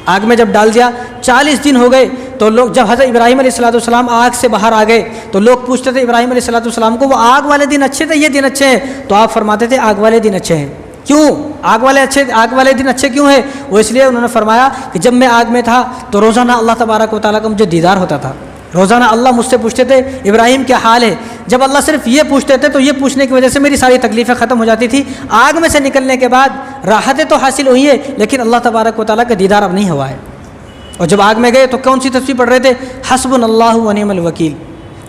آگ میں جب ڈال دیا 40 دن ہو گئے تو لوگ, جب حضرت ابراہیم علیہ السلام آگ سے باہر آ گئے تو لوگ پوچھتے تھے ابراہیم علیہ السلام کو وہ آگ والے دن اچھے تھے یہ دن اچھے ہیں؟ تو آپ فرماتے تھے آگ والے دن اچھے ہیں. کیوں آگ والے دن اچھے کیوں ہیں؟ وہ اس لیے انہوں نے فرمایا کہ جب میں آگ میں تھا تو روزانہ اللہ تبارک و تعالیٰ کا مجھے دیدار ہوتا تھا. روزانہ اللہ مجھ سے پوچھتے تھے ابراہیم کیا حال ہے. جب اللہ صرف یہ پوچھتے تھے تو یہ پوچھنے کی وجہ سے میری ساری تکلیفیں ختم ہو جاتی تھی. آگ میں سے نکلنے کے بعد راحتیں تو حاصل ہوئی ہیں لیکن اللہ تبارک و تعالیٰ کا دیدار اب نہیں ہوا ہے. اور جب آگ میں گئے تو کون سی تسبیح پڑھ رہے تھے؟ حسبنا اللہ و نعم الوکیل,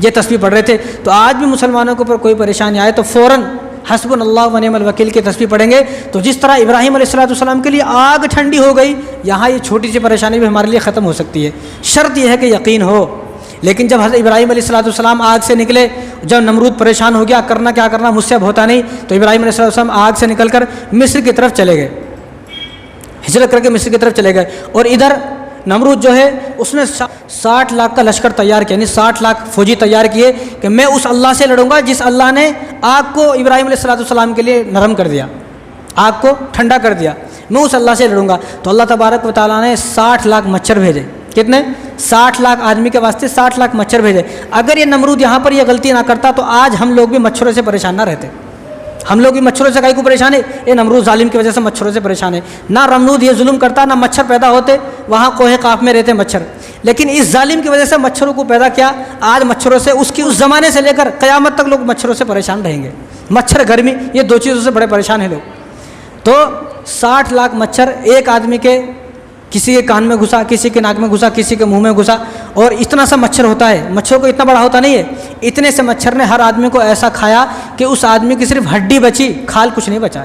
یہ تسبیح پڑھ رہے تھے. تو آج بھی مسلمانوں کے اوپر کوئی پریشانی آئے تو فوراً حسبنا اللہ و نعم الوکیل کی تسبیح پڑھیں گے. تو جس طرح ابراہیم علیہ السلام کے لیے آگ ٹھنڈی ہو گئی, یہاں یہ چھوٹی سی پریشانی بھی ہمارے لیے ختم ہو سکتی ہے. شرط یہ ہے کہ یقین ہو. لیکن جب حضرت ابراہیم علیہ السلام آگ سے نکلے, جب نمرود پریشان ہو گیا کرنا کیا کرنا مجھ سے اب ہوتا نہیں, تو ابراہیم علیہ السلام آگ سے نکل کر مصر کی طرف چلے گئے, ہجرت کر کے مصر کی طرف چلے گئے. اور ادھر نمرود جو ہے اس نے 60 لاکھ کا لشکر تیار کیا, یعنی 60 لاکھ فوجی تیار کیے کہ میں اس اللہ سے لڑوں گا جس اللہ نے آگ کو ابراہیم علیہ السلام کے لیے نرم کر دیا, آگ کو ٹھنڈا کر دیا, میں اس اللہ سے لڑوں گا. تو اللہ تبارک و تعالیٰ نے 60 لاکھ مچھر بھیجے. کتنے؟ 60 لاکھ آدمی کے واسطے 60 لاکھ مچھر بھیجے. اگر یہ نمرود یہاں پر یہ غلطی نہ کرتا تو آج ہم لوگ بھی مچھروں سے پریشان نہ رہتے. ہم لوگ بھی مچھروں سے کہیں کو پریشان ہے, یہ نمرود ظالم کی وجہ سے مچھروں سے پریشان ہے. نہ نمرود یہ ظلم کرتا نہ مچھر پیدا ہوتے, وہاں کوہ قاف میں رہتے مچھر. لیکن اس ظالم کی وجہ سے مچھروں کو پیدا کیا. آج مچھروں سے اس زمانے سے لے کر قیامت تک لوگ مچھروں سے پریشان رہیں گے. مچھر گرمی یہ دو چیزوں سے بڑے پریشان ہیں لوگ. تو 60 لاکھ مچھر ایک آدمی کے, کسی کے کان میں گھسا, کسی کے ناک میں گھسا, کسی کے منہ میں گھسا. اور اتنا سا مچھر ہوتا ہے, مچھر کو اتنا بڑا ہوتا نہیں ہے, اتنے سے مچھر نے ہر آدمی کو ایسا کھایا کہ اس آدمی کی صرف ہڈی بچی, کھال کچھ نہیں بچا,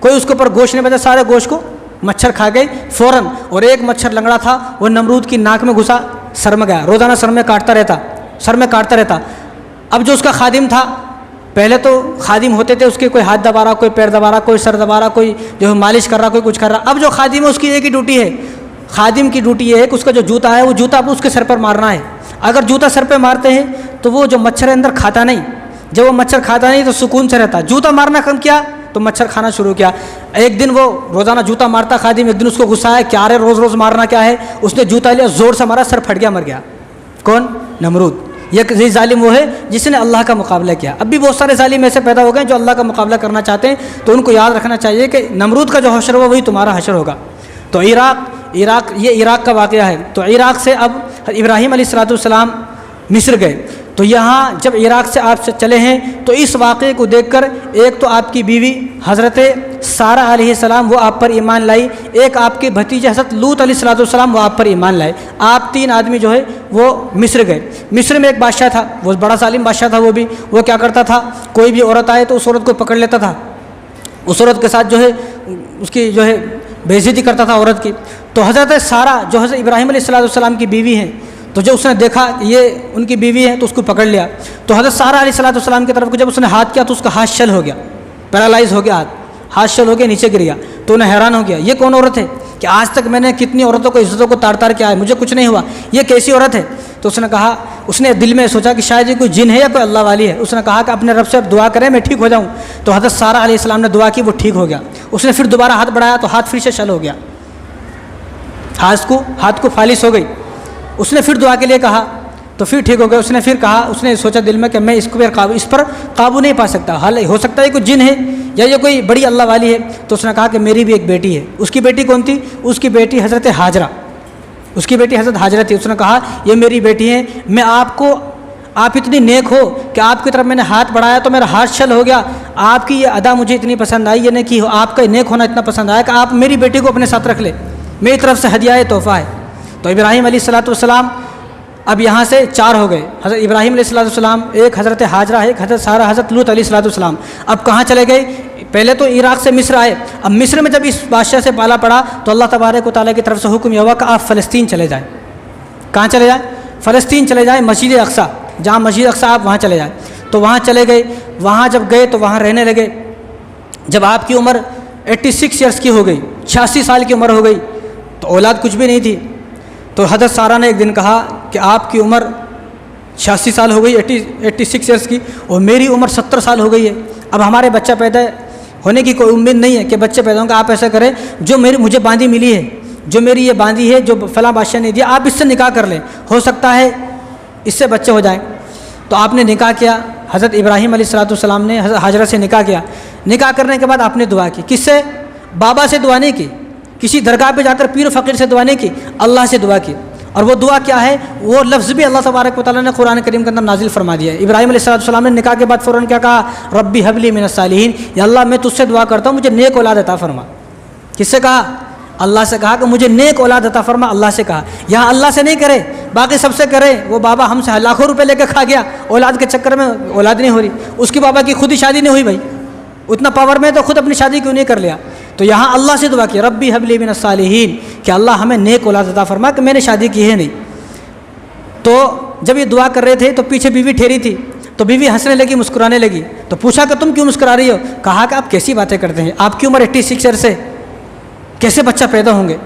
کوئی اس کے اوپر گوشت نہیں بچا, سارے گوشت کو مچھر کھا گئے فوراً. اور ایک مچھر لنگڑا تھا, وہ نمرود کی ناک میں گھسا, سر میں گیا, روزانہ سر میں کاٹتا رہتا. اب جو اس کا خادم تھا, پہلے تو خادم ہوتے تھے اس کے, کوئی ہاتھ دبا رہا, کوئی پیر دبا رہا, کوئی سر دبا رہا, کوئی جو مالش کر رہا, کوئی کچھ کر رہا. اب جو خادم ہے اس کی ایک ہی ڈیوٹی ہے, خادم کی ڈیوٹی یہ ہے کہ اس کا جو جوتا ہے وہ جوتا اس کے سر پر مارنا ہے. اگر جوتا سر پہ مارتے ہیں تو وہ جو مچھر اندر کھاتا نہیں, جب وہ مچھر کھاتا نہیں تو سکون سے رہتا. جوتا مارنا کم کیا تو مچھر کھانا شروع کیا. ایک دن وہ روزانہ جوتا مارتا خادم, ایک دن اس کو غصہ ہے کیا رے روز مارنا کیا ہے, اس نے جوتا لیا, زور سے مارا, سر پھٹ گیا, مر گیا. کون؟ نمرود. یہ ظالم وہ ہے جس نے اللہ کا مقابلہ کیا. اب بھی بہت سارے ظالم ایسے پیدا ہو گئے جو اللہ کا مقابلہ کرنا چاہتے ہیں, تو ان کو یاد رکھنا چاہیے کہ نمرود کا جو حشر ہوا وہی تمہارا حشر ہوگا. تو عراق یہ عراق کا واقعہ ہے. تو عراق سے اب ابراہیم علیہ السلام مصر گئے. تو یہاں جب عراق سے آپ سے چلے ہیں تو اس واقعے کو دیکھ کر ایک تو آپ کی بیوی حضرت سارہ علیہ السلام وہ آپ پر ایمان لائی, ایک آپ کے بھتیجے حضرت لوط علیہ السلام وہ آپ پر ایمان لائے. آپ 3 آدمی جو ہے وہ مصر گئے. مصر میں ایک بادشاہ تھا, وہ بڑا ظالم بادشاہ تھا. وہ کیا کرتا تھا, کوئی بھی عورت آئے تو اس عورت کو پکڑ لیتا تھا, اس عورت کے ساتھ جو ہے اس کی جو ہے بے عزتی کرتا تھا عورت کی. تو حضرت سارہ جو حضرت ابراہیم علیہ السلام کی بیوی ہیں, تو جب اس نے دیکھا یہ ان کی بیوی ہے تو اس کو پکڑ لیا. تو حضرت سارہ علیہ السلام کی طرف کو جب اس نے ہاتھ کیا تو اس کا ہاتھ شل ہو گیا, پیرالائز ہو گیا, ہاتھ شل ہو گیا, نیچے گر گیا. تو انہیں حیران ہو گیا یہ کون عورت ہے کہ آج تک میں نے کتنی عورتوں کو عزتوں کو تار کیا ہے, مجھے کچھ نہیں ہوا, یہ کیسی عورت ہے. تو اس نے کہا, اس نے دل میں سوچا کہ شاید یہ کوئی جن ہے یا کوئی اللہ والی ہے. اس نے کہا کہ اپنے رب سے اب دعا کریں میں ٹھیک ہو جاؤں. تو حضرت سارہ علیہ السلام نے دعا کی, وہ ٹھیک ہو گیا. اس نے پھر دوبارہ ہاتھ بڑھایا تو ہاتھ پھر سے شل ہو گیا, ہاتھ کو فالش ہو گئی. اس نے پھر دعا کے لیے کہا تو پھر ٹھیک ہو گیا. اس نے پھر کہا, اس نے سوچا دل میں کہ میں اس پر قابو نہیں پا سکتا, حال ہو سکتا ہے کوئی جن ہے یا یہ کوئی بڑی اللہ والی ہے. تو اس نے کہا کہ میری بھی ایک بیٹی ہے. اس کی بیٹی کون تھی؟ اس کی بیٹی حضرت حاجرہ, اس کی بیٹی حضرت حاجرہ تھی. اس نے کہا یہ میری بیٹی ہے, میں آپ اتنی نیک ہو کہ آپ کی طرف میں نے ہاتھ بڑھایا تو میرا ہاتھ شل ہو گیا, آپ کی یہ ادا مجھے اتنی پسند آئی, یہ نہیں کہ آپ کا نیک ہونا اتنا پسند آیا کہ آپ میری بیٹی کو اپنے ساتھ رکھ لے, میری طرف سے ہدیہ ہے, تحفہ ہے. تو ابراہیم علیہ السلام اب یہاں سے 4 ہو گئے, حضرت ابراہیم علیہ السلام, ایک حضرت حاجرہ, ایک حضرت سارہ, حضرت لوط علیہ السلام. اب کہاں چلے گئے؟ پہلے تو عراق سے مصر آئے. اب مصر میں جب اس بادشاہ سے پالا پڑا تو اللہ تبارک و تعالیٰ کی طرف سے حکم یہ ہوا کہ آپ فلسطین چلے جائیں. کہاں چلے جائیں؟ فلسطین چلے جائیں، مسجد اقصیٰ، جہاں مسجد اقصیٰ آپ وہاں چلے جائیں۔ تو وہاں چلے گئے، وہاں جب گئے تو وہاں رہنے لگے۔ جب آپ کی عمر 86 ایئرس کی ہو گئی، 86 سال کی عمر ہو گئی، تو اولاد کچھ بھی نہیں تھی۔ تو حضرت سارہ نے ایک دن کہا کہ آپ کی عمر 86 سال ہو گئی، 86 ایئرس کی، اور میری عمر 70 سال ہو گئی ہے، اب ہمارے بچہ پیدا ہونے کی کوئی امید نہیں ہے کہ بچے پیدا ہوں گے۔ آپ ایسا کریں، جو مجھے باندی ملی ہے، جو میری یہ باندی ہے جو فلاں بادشاہ نے دیا، آپ اس سے نکاح کر لیں، ہو سکتا ہے اس سے بچے ہو جائیں۔ تو آپ نے نکاح کیا، حضرت ابراہیم علیہ السلام نے حضرت حاجرہ سے نکاح کیا۔ نکاح کرنے کے بعد آپ نے دعا کی، کس سے؟ بابا سے دعا نہیں کی، کسی درگاہ پہ جا کر پیر و فقیر سے دعا نہیں کی، اللہ سے دعا کی۔ اور وہ دعا کیا ہے؟ وہ لفظ بھی اللہ تبارک و تعالیٰ نے قرآن کریم کے اندر نازل فرما دیا ہے۔ ابراہیم علیہ السلام نے نکاح کے بعد فوراً کیا کہا؟ ربی حبلی من الصالحین، یا اللہ میں تجھ سے دعا کرتا ہوں مجھے نیک اولاد عطا فرما۔ کس سے کہا؟ اللہ سے کہا کہ مجھے نیک اولاد عطا فرما، اللہ سے کہا۔ یہاں اللہ سے نہیں کرے، باقی سب سے کرے۔ وہ بابا ہم سے لاکھوں روپے لے کے کھا گیا، اولاد کے چکر میں اولاد نہیں ہو رہی، اس کی بابا کی خود ہی شادی نہیں ہوئی، بھائی اتنا پاور میں تو خود اپنی شادی کیوں نہیں کر لیا؟ تو یہاں اللہ سے دعا کی، ربی حبلی من الصالحین، کہ اللہ ہمیں نیک اولاد عطا فرما، کہ میں نے شادی کی ہے نہیں۔ تو جب یہ دعا کر رہے تھے تو پیچھے بیوی ٹھہری تھی، تو بیوی ہنسنے لگی، مسکرانے لگی۔ تو پوچھا کہ تم کیوں مسکرا رہی ہو؟ کہا کہ آپ کیسی باتیں کرتے ہیں، آپ کی عمر 86 ایئرس ہے، کیسے بچہ پیدا ہوں گے؟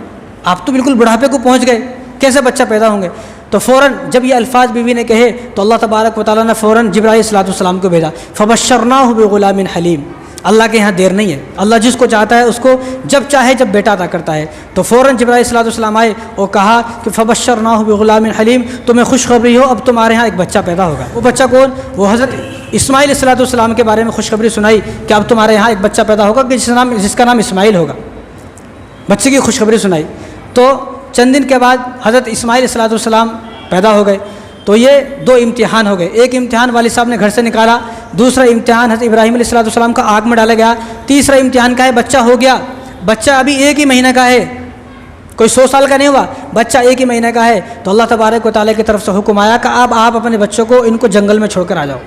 آپ تو بالکل بڑھاپے کو پہنچ گئے، کیسے بچہ پیدا ہوں گے؟ تو فوراً جب یہ الفاظ بیوی نے کہے تو اللہ تبارک و تعالیٰ نے فوراً جبرائیل علیہ السلام کو بھیجا، فبشرناہ بغلام حلیم۔ اللہ کے یہاں دیر نہیں ہے، اللہ جس کو چاہتا ہے اس کو جب چاہے جب بیٹا عطا کرتا ہے۔ تو فوراً جبرائیل علیہ السلام آئے اور کہا کہ فبشرناہ بغلام حلیم، تمہیں خوشخبری ہو اب تمہارے یہاں ایک بچہ پیدا ہوگا۔ وہ بچہ کون؟ وہ حضرت اسماعیل علیہ السلام کے بارے میں خوشخبری سنائی کہ اب تمہارے یہاں ایک بچہ پیدا ہوگا کہ جس کا نام اسماعیل ہوگا، بچے کی خوشخبری سنائی۔ تو چند دن کے بعد حضرت اسماعیل علیہ السلام پیدا ہو گئے۔ تو یہ دو امتحان ہو گئے، ایک امتحان والد صاحب نے گھر سے نکالا، دوسرا امتحان حضرت ابراہیم علیہ السلام کا آگ میں ڈالا گیا، تیسرا امتحان کا ہے بچہ ہو گیا، بچہ ابھی 1 ہی مہینہ کا ہے، کوئی 100 سال کا نہیں ہوا، بچہ 1 ہی مہینہ کا ہے۔ تو اللہ تبارک و تعالیٰ کی طرف سے حکم آیا کہ اب آپ اپنے بچوں کو ان کو جنگل میں چھوڑ کر آ جاؤ۔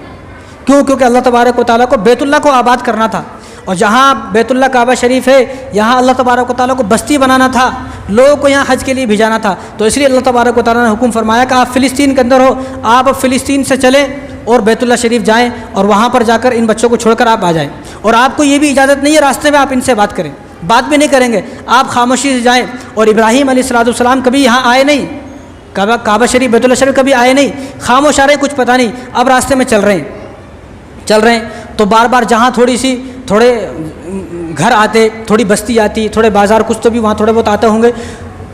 کیوں؟ کیونکہ اللہ تبارک و تعالیٰ کو بیت اللہ کو آباد کرنا تھا، اور جہاں بیت اللہ کعبہ شریف ہے یہاں اللہ تبارک و تعالیٰ کو بستی بنانا تھا، لوگوں کو یہاں حج کے لیے بھیجانا تھا۔ تو اس لیے اللہ تبارک و تعالیٰ نے حکم فرمایا کہ آپ فلسطین کے اندر ہو، آپ اب فلسطین سے چلیں اور بیت اللہ شریف جائیں، اور وہاں پر جا کر ان بچوں کو چھوڑ کر آپ آ جائیں۔ اور آپ کو یہ بھی اجازت نہیں ہے راستے میں آپ ان سے بات کریں، بات بھی نہیں کریں گے، آپ خاموشی سے جائیں۔ اور ابراہیم علیہ السلام کبھی یہاں آئے نہیں، کعبہ شریف بیت اللہ شریف کبھی آئے نہیں، خاموش آ رہے، کچھ پتہ نہیں، اب راستے میں چل رہے ہیں تو بار بار جہاں تھوڑے گھر آتے، تھوڑی بستی آتی، تھوڑے بازار کچھ تو بھی وہاں تھوڑے بہت آتے ہوں گے،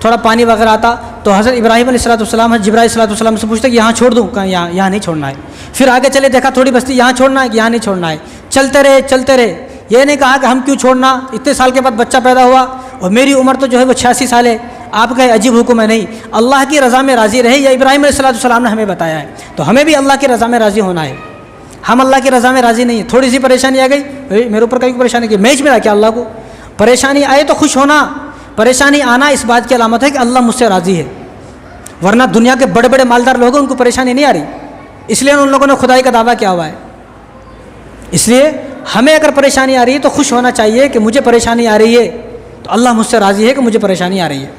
تھوڑا پانی وغیرہ آتا، تو حضرت ابراہیم علیہ السلام جبرائیل علیہ السلام سے پوچھتے کہ یہاں چھوڑ دوں؟ کہا یہاں نہیں چھوڑنا ہے۔ پھر آگے چلے، دیکھا تھوڑی بستی، یہاں چھوڑنا ہے کہ یہاں نہیں چھوڑنا ہے؟ چلتے رہے، یہ نہیں کہا کہ ہم کیوں چھوڑنا، اتنے سال کے بعد بچہ پیدا ہوا اور میری عمر تو جو ہے وہ 86 سال ہے، آپ کا عجیب حکم ہے۔ نہیں، اللہ کی رضا میں راضی رہے، یا ابراہیم علیہ السلام نے ہمیں بتایا ہے، تو ہمیں بھی اللہ کی رضا میں راضی ہونا ہے۔ ہم اللہ کی رضا میں راضی نہیں ہیں، تھوڑی سی پریشانی آ گئی، میرے اوپر کئی پریشانی کی، میں ملا کیا اللہ کو؟ پریشانی آئے تو خوش ہونا، پریشانی آنا اس بات کی علامت ہے کہ اللہ مجھ سے راضی ہے، ورنہ دنیا کے بڑے بڑے مالدار لوگ ہیں ان کو پریشانی نہیں آ رہی، اس لیے ان لوگوں نے خدائی کا دعویٰ کیا ہوا ہے۔ اس لیے ہمیں اگر پریشانی آ رہی ہے تو خوش ہونا چاہیے کہ مجھے پریشانی آ رہی ہے تو اللہ مجھ سے راضی ہے کہ مجھے پریشانی آ رہی ہے۔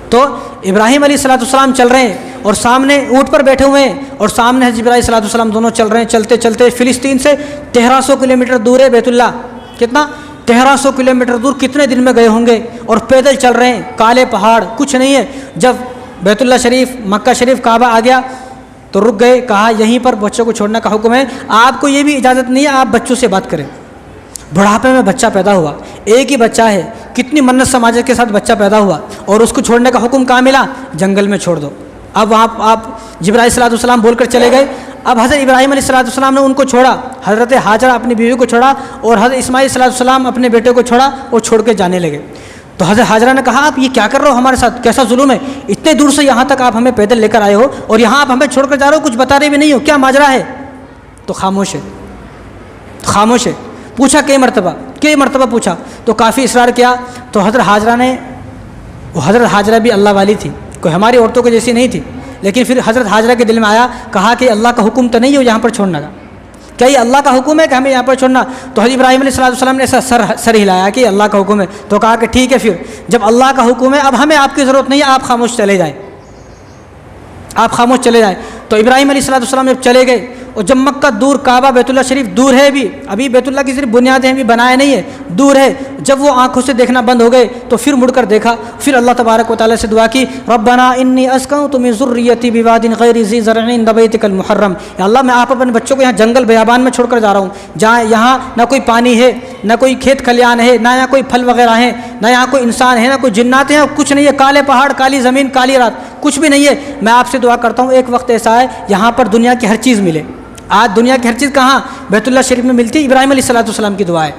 تو ابراہیم علیہ السلام چل رہے ہیں اور سامنے اونٹ پر بیٹھے ہوئے ہیں، اور سامنے حضرت جبرائیل علیہ السلام دونوں چل رہے ہیں، چلتے چلتے فلسطین سے 1300 کلومیٹر دور ہے بیت اللہ، کتنا؟ 1300 کلومیٹر دور، کتنے دن میں گئے ہوں گے، اور پیدل چل رہے ہیں، کالے پہاڑ کچھ نہیں ہے۔ جب بیت اللہ شریف، مکہ شریف، کعبہ آ گیا تو رک گئے، کہا یہیں پر بچوں کو چھوڑنے کا حکم ہے، آپ کو یہ بھی اجازت نہیں ہے آپ بچوں سے بات کریں۔ بڑھاپے میں بچہ پیدا ہوا، ایک ہی بچہ ہے، کتنی منت سماجت کے ساتھ بچہ پیدا ہوا، اور اس کو چھوڑنے کا حکم کہاں ملا؟ جنگل میں چھوڑ دو۔ اب وہاں آپ جبرائیل علیہ السلام بول کر چلے گئے۔ اب حضرت ابراہیم علیہ السلام نے ان کو چھوڑا، حضرت حاجرہ اپنی بیوی کو چھوڑا، اور حضرت اسماعیل علیہ السلام اپنے بیٹے کو چھوڑا اور چھوڑ کے جانے لگے۔ تو حضرت حاجرہ نے کہا آپ یہ کیا کر رہے ہو ہمارے ساتھ، کیسا ظلم ہے، اتنے دور سے یہاں تک آپ ہمیں پیدل لے کر آئے ہو اور یہاں آپ ہمیں چھوڑ کر جا رہے ہو، کچھ بتا رہے بھی نہیں ہو، کیا ماجرا ہے؟ تو خاموش ہے۔ پوچھا کئی مرتبہ پوچھا تو کافی اصرار کیا، تو حضرت حاجرہ بھی اللہ والی تھی، کوئی ہماری عورتوں کو جیسی نہیں تھی، لیکن پھر حضرت حاجرہ کے دل میں آیا، کہا کہ اللہ کا حکم تو نہیں ہو یہاں پر چھوڑنے کا، کیا یہ اللہ کا حکم ہے کہ ہمیں یہاں پر چھوڑنا؟ تو حضرت ابراہیم علیہ السلام نے ایسا سر ہلایا کہ اللہ کا حکم ہے، تو کہا کہ ٹھیک ہے، پھر جب اللہ کا حکم ہے اب ہمیں آپ کی ضرورت نہیں ہے، آپ خاموش چلے جائیں، آپ خاموش چلے جائیں۔ تو ابراہیم علیہ السلام جب چلے گئے اور جب مکہ دور، کعبہ بیت اللہ شریف دور ہے بھی، ابھی بیت اللہ کی صرف بنیادیں بھی بنائے نہیں ہے، دور ہے، جب وہ آنکھوں سے دیکھنا بند ہو گئے تو پھر مڑ کر دیکھا، پھر اللہ تبارک و تعالیٰ سے دعا کی، ربنا انی اسکنت من ذریتی بواد غیر ذی زرع عند بیتک المحرم، یا اللہ میں آپ اپنے بچوں کو یہاں جنگل بیابان میں چھوڑ کر جا رہا ہوں، جہاں یہاں نہ کوئی پانی ہے، نہ کوئی کھیت کھلیان ہے، نہ یہاں کوئی پھل وغیرہ ہیں، نہ یہاں کوئی انسان ہے، نہ کوئی جنات ہیں، کچھ نہیں ہے، کالے پہاڑ، کالی زمین، کالی رات، کچھ بھی نہیں ہے۔ میں آپ سے دعا کرتا ہوں ایک وقت ایسا ہے یہاں پر دنیا کی ہر چیز ملے۔ آج دنیا کی ہر چیز کہاں؟ بیت اللہ شریف میں ملتی ہے۔ ابراہیم علیہ السلام کی دعا ہے،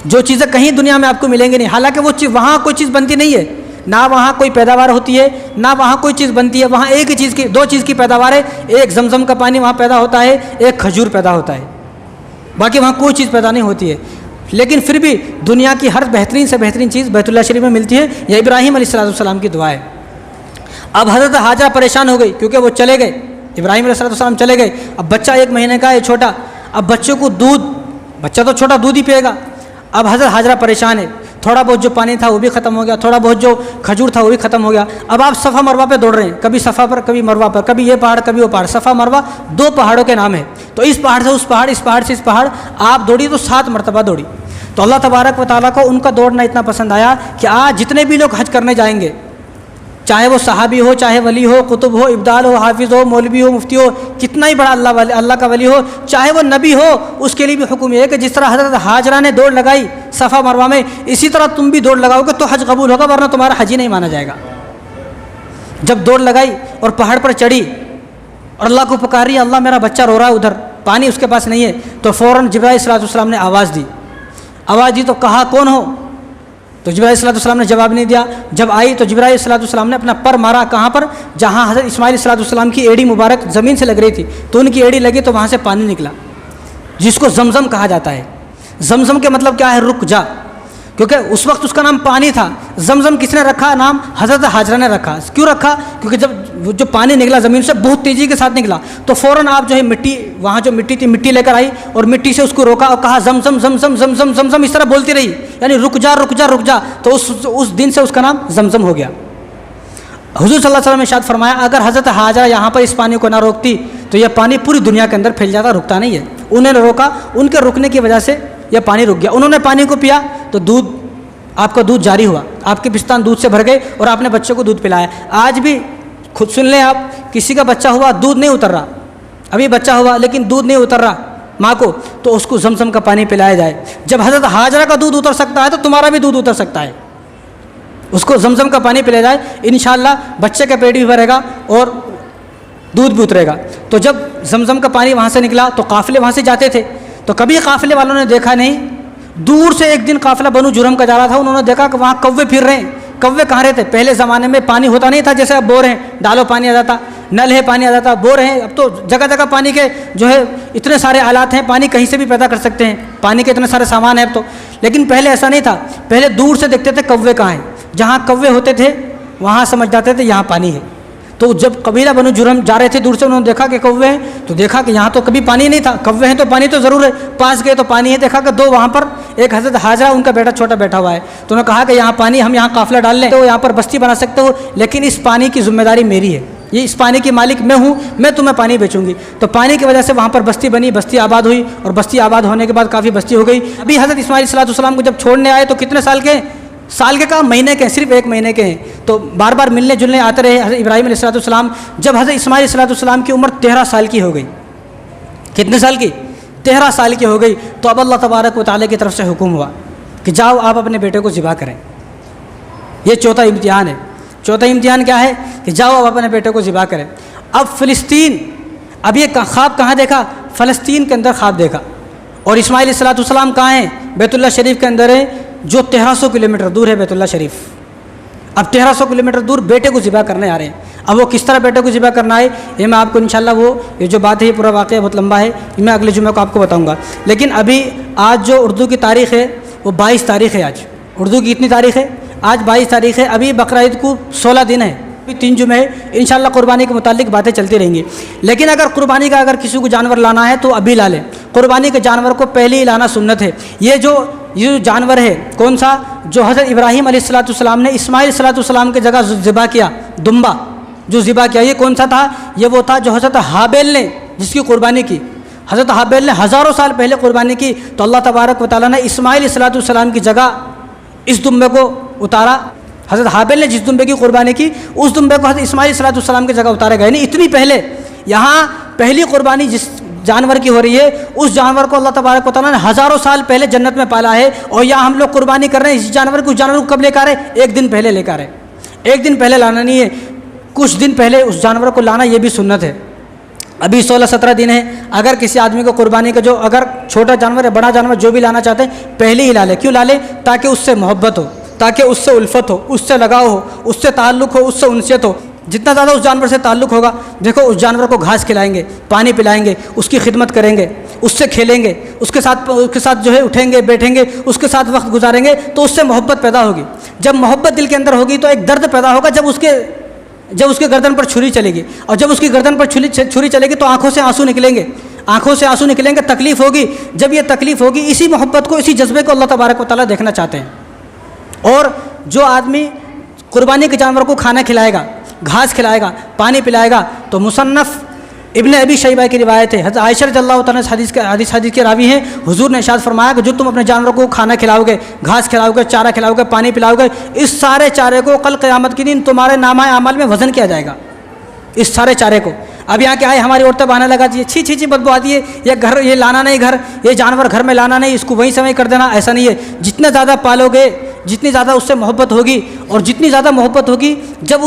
جو چیزیں کہیں دنیا میں آپ کو ملیں گی نہیں، حالانکہ وہ چیز وہاں کوئی چیز بنتی نہیں ہے، نہ وہاں کوئی پیداوار ہوتی ہے، نہ وہاں کوئی چیز بنتی ہے، وہاں ایک ہی چیز کی، دو چیز کی پیداوار ہے، ایک زمزم کا پانی وہاں پیدا ہوتا ہے، ایک کھجور پیدا ہوتا ہے، باقی وہاں کوئی چیز پیدا نہیں ہوتی ہے۔ لیکن پھر بھی دنیا کی ہر بہترین سے بہترین چیز بیت اللہ شریف میں ملتی ہے، یہ ابراہیم علیہ السلام کی دعا ہے۔ اب حضرت حاجرہ پریشان ہو گئی کیونکہ وہ چلے گئے، ابراہیم علیہ السلام چلے گئے، اب بچہ 1 مہینے کا ہے چھوٹا، اب بچے کو دودھ، بچہ تو چھوٹا دودھ ہی پیے گا، اب حضرت حاجرہ پریشان ہے، تھوڑا بہت جو پانی تھا وہ بھی ختم ہو گیا، تھوڑا بہت جو کھجور تھا وہ بھی ختم ہو گیا، اب آپ صفا مروہ پہ دوڑ رہے ہیں، کبھی صفا پر کبھی مروہ پر، کبھی یہ پہاڑ کبھی وہ پہاڑ، صفا مروہ 2 پہاڑوں کے نام ہے، تو اس پہاڑ سے اس پہاڑ، اس پہاڑ سے اس پہاڑ آپ دوڑی تو 7 مرتبہ دوڑی۔ تو اللہ تبارک و تعالیٰ کو ان کا دوڑنا اتنا پسند آیا کہ آج جتنے بھی لوگ حج کرنے جائیں گے، چاہے وہ صحابی ہو، چاہے ولی ہو، قطب ہو، ابدال ہو، حافظ ہو، مولوی ہو، مفتی ہو، کتنا ہی بڑا اللہ کا ولی ہو، چاہے وہ نبی ہو، اس کے لیے بھی حکم یہ ہے کہ جس طرح حضرت حاجرہ نے دوڑ لگائی صفا مروہ میں، اسی طرح تم بھی دوڑ لگاؤ گے تو حج قبول ہوگا، ورنہ تمہارا حج ہی نہیں مانا جائے گا۔ جب دوڑ لگائی اور پہاڑ پر چڑھی اور اللہ کو پکاری، اللہ میرا بچہ رو رہا ہے، ادھر پانی اس کے پاس نہیں ہے، تو فوراً جبرائیل صلی اللہ علیہ وسلم نے آواز دی تو کہا کون ہو؟ تو جبرائیل صلی اللہ علیہ وسلم نے جواب نہیں دیا، جب آئی تو جبرائیل صلی اللہ علیہ وسلم نے اپنا پر مارا، کہاں پر؟ جہاں حضرت اسماعیل صلی اللہ علیہ وسلم کی ایڑی مبارک زمین سے لگ رہی تھی، تو ان کی ایڑی لگی تو وہاں سے پانی نکلا، جس کو زمزم کہا جاتا ہے۔ زمزم کے مطلب کیا ہے؟ رک جا، کیونکہ اس وقت اس کا نام پانی تھا۔ زمزم کس نے رکھا نام؟ حضرت حاجرہ نے رکھا۔ کیوں رکھا؟ کیونکہ جب پانی نکلا زمین سے بہت تیزی کے ساتھ نکلا، تو فوراً آپ جو ہے مٹی، وہاں جو مٹی تھی مٹی لے کر آئی اور مٹی سے اس کو روکا اور کہا زمزم زمزم زمزم زمزم، اس طرح بولتی رہی، یعنی رک جا رک جا رک جا، تو اس دن سے اس کا نام زمزم ہو گیا۔ حضور صلی اللہ علیہ وسلم نے ارشاد فرمایا اگر حضرت حاجرہ یہاں پر اس پانی کو نہ روکتی تو یہ پانی پوری دنیا کے اندر پھیل جاتا، رکتا نہیں ہے۔ انہوں نے روکا، ان کے رکنے کی وجہ سے یہ پانی رک گیا۔ انہوں نے پانی کو پیا تو دودھ، آپ کا دودھ جاری ہوا، آپ کے پستان دودھ سے بھر گئے اور آپ نے بچوں کو دودھ پلایا۔ آج بھی خود سن لیں آپ، کسی کا بچہ ہوا دودھ نہیں اتر رہا، ابھی بچہ ہوا لیکن دودھ نہیں اتر رہا ماں کو، تو اس کو زمزم کا پانی پلایا جائے۔ جب حضرت حاجرہ کا دودھ اتر سکتا ہے تو تمہارا بھی دودھ اتر سکتا ہے، اس کو زمزم کا پانی پلایا جائے، انشاءاللہ بچے کا پیٹ بھی بھرے گا اور دودھ بھی اترے گا۔ تو جب زمزم کا پانی وہاں سے نکلا تو قافلے وہاں سے جاتے تھے، تو کبھی قافلے والوں نے دیکھا نہیں، دور سے ایک دن قافلہ بنو جرہم کا جا رہا تھا، انہوں نے دیکھا کہ وہاں کوے پھر رہے ہیں۔ کوے کہاں رہتے؟ پہلے زمانے میں پانی ہوتا نہیں تھا، جیسے اب بور ہیں، ڈالو پانی آ جاتا، نل ہے پانی آ جاتا، بور ہیں، اب تو جگہ جگہ پانی کے جو ہے اتنے سارے آلات ہیں، پانی کہیں سے بھی پیدا کر سکتے ہیں، پانی کے اتنے سارے سامان ہیں اب تو، لیکن پہلے ایسا نہیں تھا۔ پہلے دور سے دیکھتے تھے کوے کہاں ہیں، جہاں کوے ہوتے تھے وہاں سمجھ جاتے تھے یہاں پانی ہے۔ تو جب قبیلہ بنو جرہم جا رہے تھے دور سے، انہوں نے دیکھا کہ کوے ہیں، تو دیکھا کہ یہاں تو کبھی پانی نہیں تھا، کوے ہیں تو پانی تو ضرور ہے، پاس گئے تو پانی ہے، دیکھا کہ 2 وہاں پر، ایک حضرت حاجرہ ان کا بیٹا چھوٹا بیٹھا ہوا ہے، تو انہوں نے کہا کہ یہاں پانی، ہم یہاں قافلہ ڈال لیں تو یہاں پر بستی بنا سکتے ہو، لیکن اس پانی کی ذمہ داری میری ہے، یہ اس پانی کی مالک میں ہوں، میں تمہیں پانی بیچوں گی۔ تو پانی کی وجہ سے وہاں پر بستی بنی، بستی آباد ہوئی، اور بستی آباد ہونے کے بعد کافی بستی ہو گئی۔ ابھی حضرت اسماعیل صلی اللہ علیہ وسلم کو جب چھوڑنے آئے تو کتنے سال کے؟ سال کے کہا، مہینے کے، صرف 1 مہینے کے ہیں، تو بار بار ملنے جلنے آتے رہے حضرت ابراہیم علیہ السلام۔ جب حضرت اسماعیل علیہ السلام کی عمر 13 سال کی ہو گئی، کتنے سال کی؟ 13 سال کی ہو گئی، تو اب اللہ تبارک و تعالیٰ کی طرف سے حکم ہوا کہ جاؤ آپ اپنے بیٹے کو ذبح کریں۔ یہ چوتھا امتحان ہے۔ چوتھا امتحان کیا ہے؟ کہ جاؤ آپ اپنے بیٹے کو ذبح کریں۔ اب فلسطین، اب یہ خواب کہاں دیکھا؟ فلسطین کے اندر خواب دیکھا، اور اسماعیل علیہ السلام کہاں ہیں؟ بیت اللہ شریف کے اندر ہے، جو 1300 کلومیٹر دور ہے بیت اللہ شریف۔ اب 1300 کلومیٹر دور بیٹے کو ذبح کرنے آ رہے ہیں۔ اب وہ کس طرح بیٹے کو ذبح کرنا ہے، یہ میں آپ کو انشاءاللہ یہ جو بات ہے یہ پورا واقعہ بہت لمبا ہے، یہ میں اگلے جمعے کو آپ کو بتاؤں گا۔ لیکن ابھی آج جو اردو کی تاریخ ہے وہ 22 تاریخ ہے۔ آج اردو کی اتنی تاریخ ہے، آج 22 تاریخ ہے۔ ابھی بقرعید کو 16 دن ہے، ابھی 3 جمعے ہے، انشاءاللہ قربانی کے متعلق باتیں چلتی رہیں گی۔ لیکن اگر قربانی کا اگر کسی کو جانور لانا ہے تو ابھی لا لیں، قربانی کے جانور کو پہلے ہی لانا سنت ہے۔ یہ جو جانور ہے کون سا؟ جو حضرت ابراہیم علیہ السلام نے اسماعیل علیہ السلام کی جگہ ذبح کیا، دمبا، جو ذبح کیا، یہ کون سا تھا؟ یہ وہ تھا جو حضرت حابیل نے جس کی قربانی کی۔ حضرت حابیل نے ہزاروں سال پہلے قربانی کی، تو اللہ تبارک و تعالیٰ نے اسماعیل علیہ السلام کی جگہ اس دمبے کو اتارا۔ حضرت حابیل نے جس دمبے کی قربانی کی اس دمبے کو حضرت اسماعیل علیہ السلام کی جگہ اتارے گئے۔ نہیں، اتنی پہلے یہاں پہلی قربانی جس جانور کی ہو رہی ہے، اس جانور کو اللہ تبارک و تعالیٰ نے ہزاروں سال پہلے جنت میں پالا ہے، اور یہاں ہم لوگ قربانی کر رہے ہیں اس جانور کو۔ اس جانور کو کب لے کر آئے؟ ایک دن پہلے لے کر آئے۔ ایک دن پہلے لانا نہیں ہے، کچھ دن پہلے اس جانور کو لانا، یہ بھی سنت ہے۔ ابھی 16-17 دن ہے، اگر کسی آدمی کو قربانی کا جو اگر چھوٹا جانور ہے بڑا جانور جو بھی لانا چاہتے ہیں پہلے ہی لا لے۔ کیوں لا لے؟ تاکہ اس سے محبت ہو، تاکہ اس سے الفت ہو، اس سے لگاؤ ہو، اس سے تعلق ہو، اس سے انسیت ہو۔ جتنا زیادہ اس جانور سے تعلق ہوگا، دیکھو اس جانور کو گھاس کھلائیں گے، پانی پلائیں گے، اس کی خدمت کریں گے، اس سے کھیلیں گے، اس کے ساتھ جو ہے اٹھیں گے بیٹھیں گے، اس کے ساتھ وقت گزاریں گے، تو اس سے محبت پیدا ہوگی۔ جب محبت دل کے اندر ہوگی تو ایک درد پیدا ہوگا جب اس کے گردن پر چھری چلے گی، اور جب اس کی گردن پر چھری چلے گی تو آنکھوں سے آنسو نکلیں گے، آنکھوں سے آنسو نکلیں گے، تکلیف ہوگی۔ جب یہ تکلیف ہوگی، اسی محبت کو، اسی جذبے کو اللہ تبارک و تعالیٰ دیکھنا چاہتے ہیں۔ اور جو آدمی قربانی کے جانور کو کھانا کھلائے گا، گھاس کھلائے گا، پانی پلائے گا، تو مصنف ابن ابی شیبہ کی روایت ہے، حضرت عائشہ رضی اللہ تعالیٰ حدیث کے راوی ہیں، حضور نے ارشاد فرمایا کہ جو تم اپنے جانوروں کو کھانا کھلاؤ گے، گھاس کھلاؤ گے، چارہ کھلاؤ گے، پانی پلاؤ گے، اس سارے چارے کو کل قیامت کے دن تمہارے نامہ اعمال میں وزن کیا جائے گا، اس سارے چارے کو۔ اب یہاں کیا ہے، ہماری عورتیں بہانے لگاتی ہے، چھی چھی چھی بدبو آتی ہے، یہ لانا نہیں، یہ جانور گھر میں لانا نہیں، اس کو وہیں سمے کر دینا، ایسا نہیں ہے۔ جتنا زیادہ پالو گے، جتنی زیادہ اس سے محبت ہوگی، اور جتنی زیادہ محبت ہوگی، جب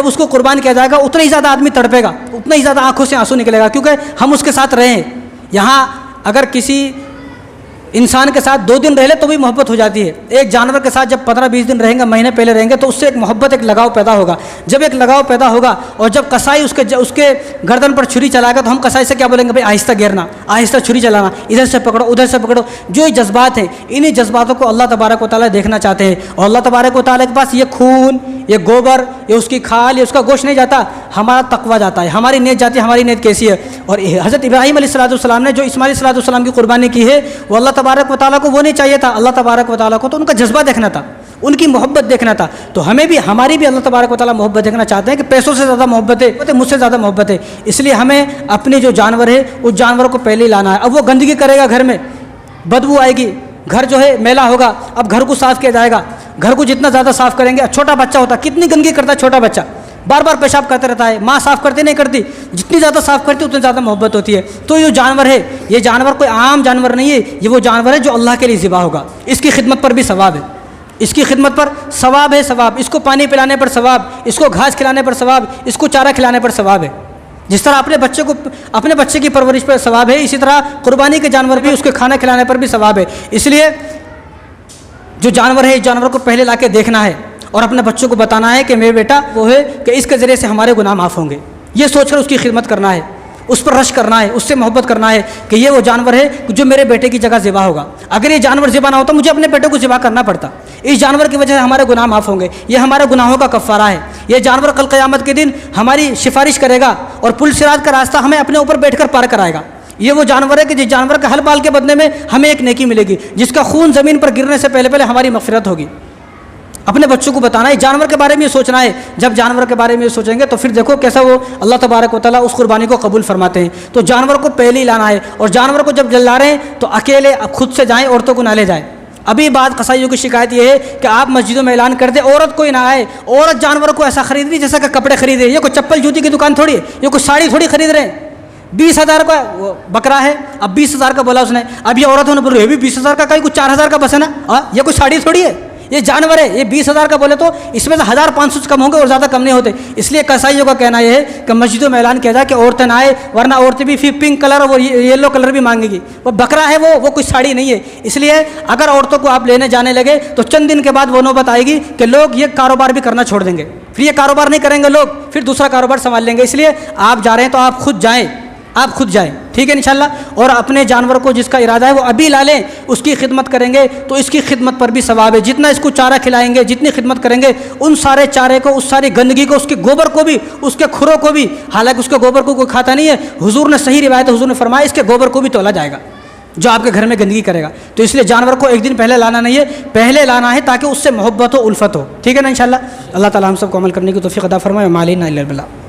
اس کو قربان کیا جائے گا اتنا ہی زیادہ آدمی تڑپے گا، اتنا ہی زیادہ آنکھوں سے آنسو نکلے گا، کیونکہ ہم اس کے ساتھ رہے ہیں۔ یہاں اگر کسی انسان کے ساتھ 2 دن رہ لے تو بھی محبت ہو جاتی ہے، ایک جانور کے ساتھ جب 15-20 دن رہیں گے، مہینے پہلے رہیں گے، تو اس سے ایک محبت، ایک لگاؤ پیدا ہوگا۔ جب ایک لگاؤ پیدا ہوگا، اور جب قصائی اس کے گردن پر چھری چلائے گا، تو ہم قصائی سے کیا بولیں گے؟ بھائی آہستہ گھیرنا، آہستہ چھری چلانا، ادھر سے پکڑو ادھر سے پکڑو۔ جو جذبات ہیں، انہی جذباتوں کو اللہ تبارک و تعالیٰ دیکھنا چاہتے ہیں، اور اللہ تبارک و تعالیٰ کے پاس یہ خون، یہ گوبر، یہ اس کی کھال، یہ اس کا گوشت نہیں جاتا، ہمارا تقویٰ جاتا ہے، ہماری نیت جاتی ہے، ہماری نیت کیسی ہے۔ اور حضرت ابراہیم علیہ السلام نے جو اسماعیل علیہ السلام کی قربانی کی ہے، وہ اللہ تبارک و تعالیٰ کو وہ نہیں چاہیے تھا، اللہ تبارک و تعالیٰ کو تو ان کا جذبہ دیکھنا تھا، ان کی محبت دیکھنا تھا۔ تو ہماری بھی اللہ تبارک و تعالیٰ محبت دیکھنا چاہتے ہیں کہ پیسوں سے زیادہ محبت ہے، مجھ سے زیادہ محبت ہے، اس لیے ہمیں اپنے جو جانور ہے اس جانور کو پہلے ہی لانا ہے۔ اب وہ گندگی کرے گا گھر میں، بدبو آئے گی، گھر جو ہے میلا ہوگا، اب گھر کو صاف کیا جائے گا، گھر کو جتنا زیادہ صاف کریں گے، چھوٹا بچہ ہوتا ہے کتنی گندگی کرتا ہے، چھوٹا بچہ بار بار پیشاب کرتے رہتا ہے، ماں صاف کرتی نہیں کرتی، جتنی زیادہ صاف کرتی اتنی زیادہ محبت ہوتی ہے۔ تو یہ جانور ہے، یہ جانور کوئی عام جانور نہیں ہے، یہ وہ جانور ہے جو اللہ کے لیے ذبح ہوگا، اس کی خدمت پر بھی ثواب ہے، اس کی خدمت پر ثواب ہے، ثواب، اس کو پانی پلانے پر ثواب، اس کو گھاس کھلانے پر ثواب، اس کو چارہ کھلانے پر ثواب ہے۔ جس طرح اپنے بچے کی پرورش پر ثواب ہے، اسی طرح قربانی کے جانور بھی، اس کے کھانا کھلانے پر بھی ثواب ہے۔ اس لیے جو جانور ہے، اس جانور کو پہلے لا کے دیکھنا ہے، اور اپنے بچوں کو بتانا ہے کہ میرے بیٹا وہ ہے کہ اس کے ذریعے سے ہمارے گناہ معاف ہوں گے، یہ سوچ کر اس کی خدمت کرنا ہے، اس پر رشک کرنا ہے، اس سے محبت کرنا ہے کہ یہ وہ جانور ہے جو میرے بیٹے کی جگہ ذبح ہوگا۔ اگر یہ جانور ذبح نہ ہوتا مجھے اپنے بیٹے کو ذبح کرنا پڑتا، اس جانور کی وجہ سے ہمارے گناہ معاف ہوں گے، یہ ہمارے گناہوں کا کفارہ ہے۔ یہ جانور کل قیامت کے دن ہماری سفارش کرے گا، اور پل صراط کا راستہ ہمیں اپنے اوپر بیٹھ کر پار کرائے گا۔ یہ وہ جانور ہے کہ جس جانور کا حل بال کے بدلے میں ہمیں ایک نیکی ملے گی، جس کا خون زمین پر گرنے سے پہلے ہماری مغفرت ہوگی۔ اپنے بچوں کو بتانا ہے، جانور کے بارے میں یہ سوچنا ہے۔ جب جانور کے بارے میں یہ سوچیں گے تو پھر دیکھو کیسا وہ اللہ تبارک و تعالیٰ اس قربانی کو قبول فرماتے ہیں۔ تو جانور کو پہلے ہی لانا ہے، اور جانور کو جب جلا رہے ہیں تو اکیلے خود سے جائیں، عورتوں کو نہ لے جائیں۔ ابھی بعض قصائیوں کی شکایت یہ ہے کہ آپ مسجدوں میں اعلان کر دیں عورت کوئی نہ آئے، عورت جانور کو ایسا خرید رہی جیسا کہ کپڑے خرید رہی ہے، یہ کوئی چپل جوتی کی دکان تھوڑی ہے، یہ کوئی ساڑی تھوڑی خرید رہے ہیں۔ 20,000 کا بکرا ہے، اب 20,000 کا بولا اس نے، اب یہ عورت ہونے بول رہی ہے بھی 20,000 کا، کوئی 4,000 کا بس ہے نا، یہ کوئی ساڑی تھوڑی ہے، یہ جانور ہے۔ یہ 20,000 کا بولے تو اس میں سے 1,500 سے کم ہوں گے اور زیادہ کم نہیں ہوتے۔ اس لیے قصائیوں کا کہنا یہ ہے کہ مسجدوں میں اعلان کیا جائے کہ عورتیں نہ آئے، ورنہ عورتیں بھی پنک کلر اور یلو کلر بھی مانگے گی۔ وہ بکرا ہے، وہ کوئی ساڑی نہیں ہے۔ اس لیے اگر عورتوں کو آپ لینے جانے لگے تو چند دن کے بعد وہ نوبت آئے گی کہ لوگ یہ کاروبار بھی کرنا چھوڑ دیں گے، پھر یہ کاروبار نہیں کریں گے لوگ، پھر دوسرا کاروبار سنبھال لیں گے۔ اس لیے آپ جا رہے ہیں تو آپ خود جائیں، ٹھیک ہے انشاءاللہ۔ اور اپنے جانور کو جس کا ارادہ ہے وہ ابھی لا لیں، اس کی خدمت کریں گے تو اس کی خدمت پر بھی ثواب ہے۔ جتنا اس کو چارہ کھلائیں گے، جتنی خدمت کریں گے، ان سارے چارے کو، اس ساری گندگی کو، اس کے گوبر کو بھی، اس کے کھروں کو بھی، حالانکہ اس کے گوبر کو کوئی کھاتا نہیں ہے، حضور نے صحیح روایت، حضور نے فرمایا اس کے گوبر کو بھی تولا جائے گا، جو آپ کے گھر میں گندگی کرے گا. تو اس لیے جانور کو ایک دن پہلے لانا نہیں ہے، پہلے لانا ہے تاکہ اس سے محبت ہو، الفت ہو. ٹھیک ہے نا انشاءاللہ. اللہ تعالی ہم سب کو عمل کرنے کی توفیق عطا فرمائے. ما علینا الا البلاغ.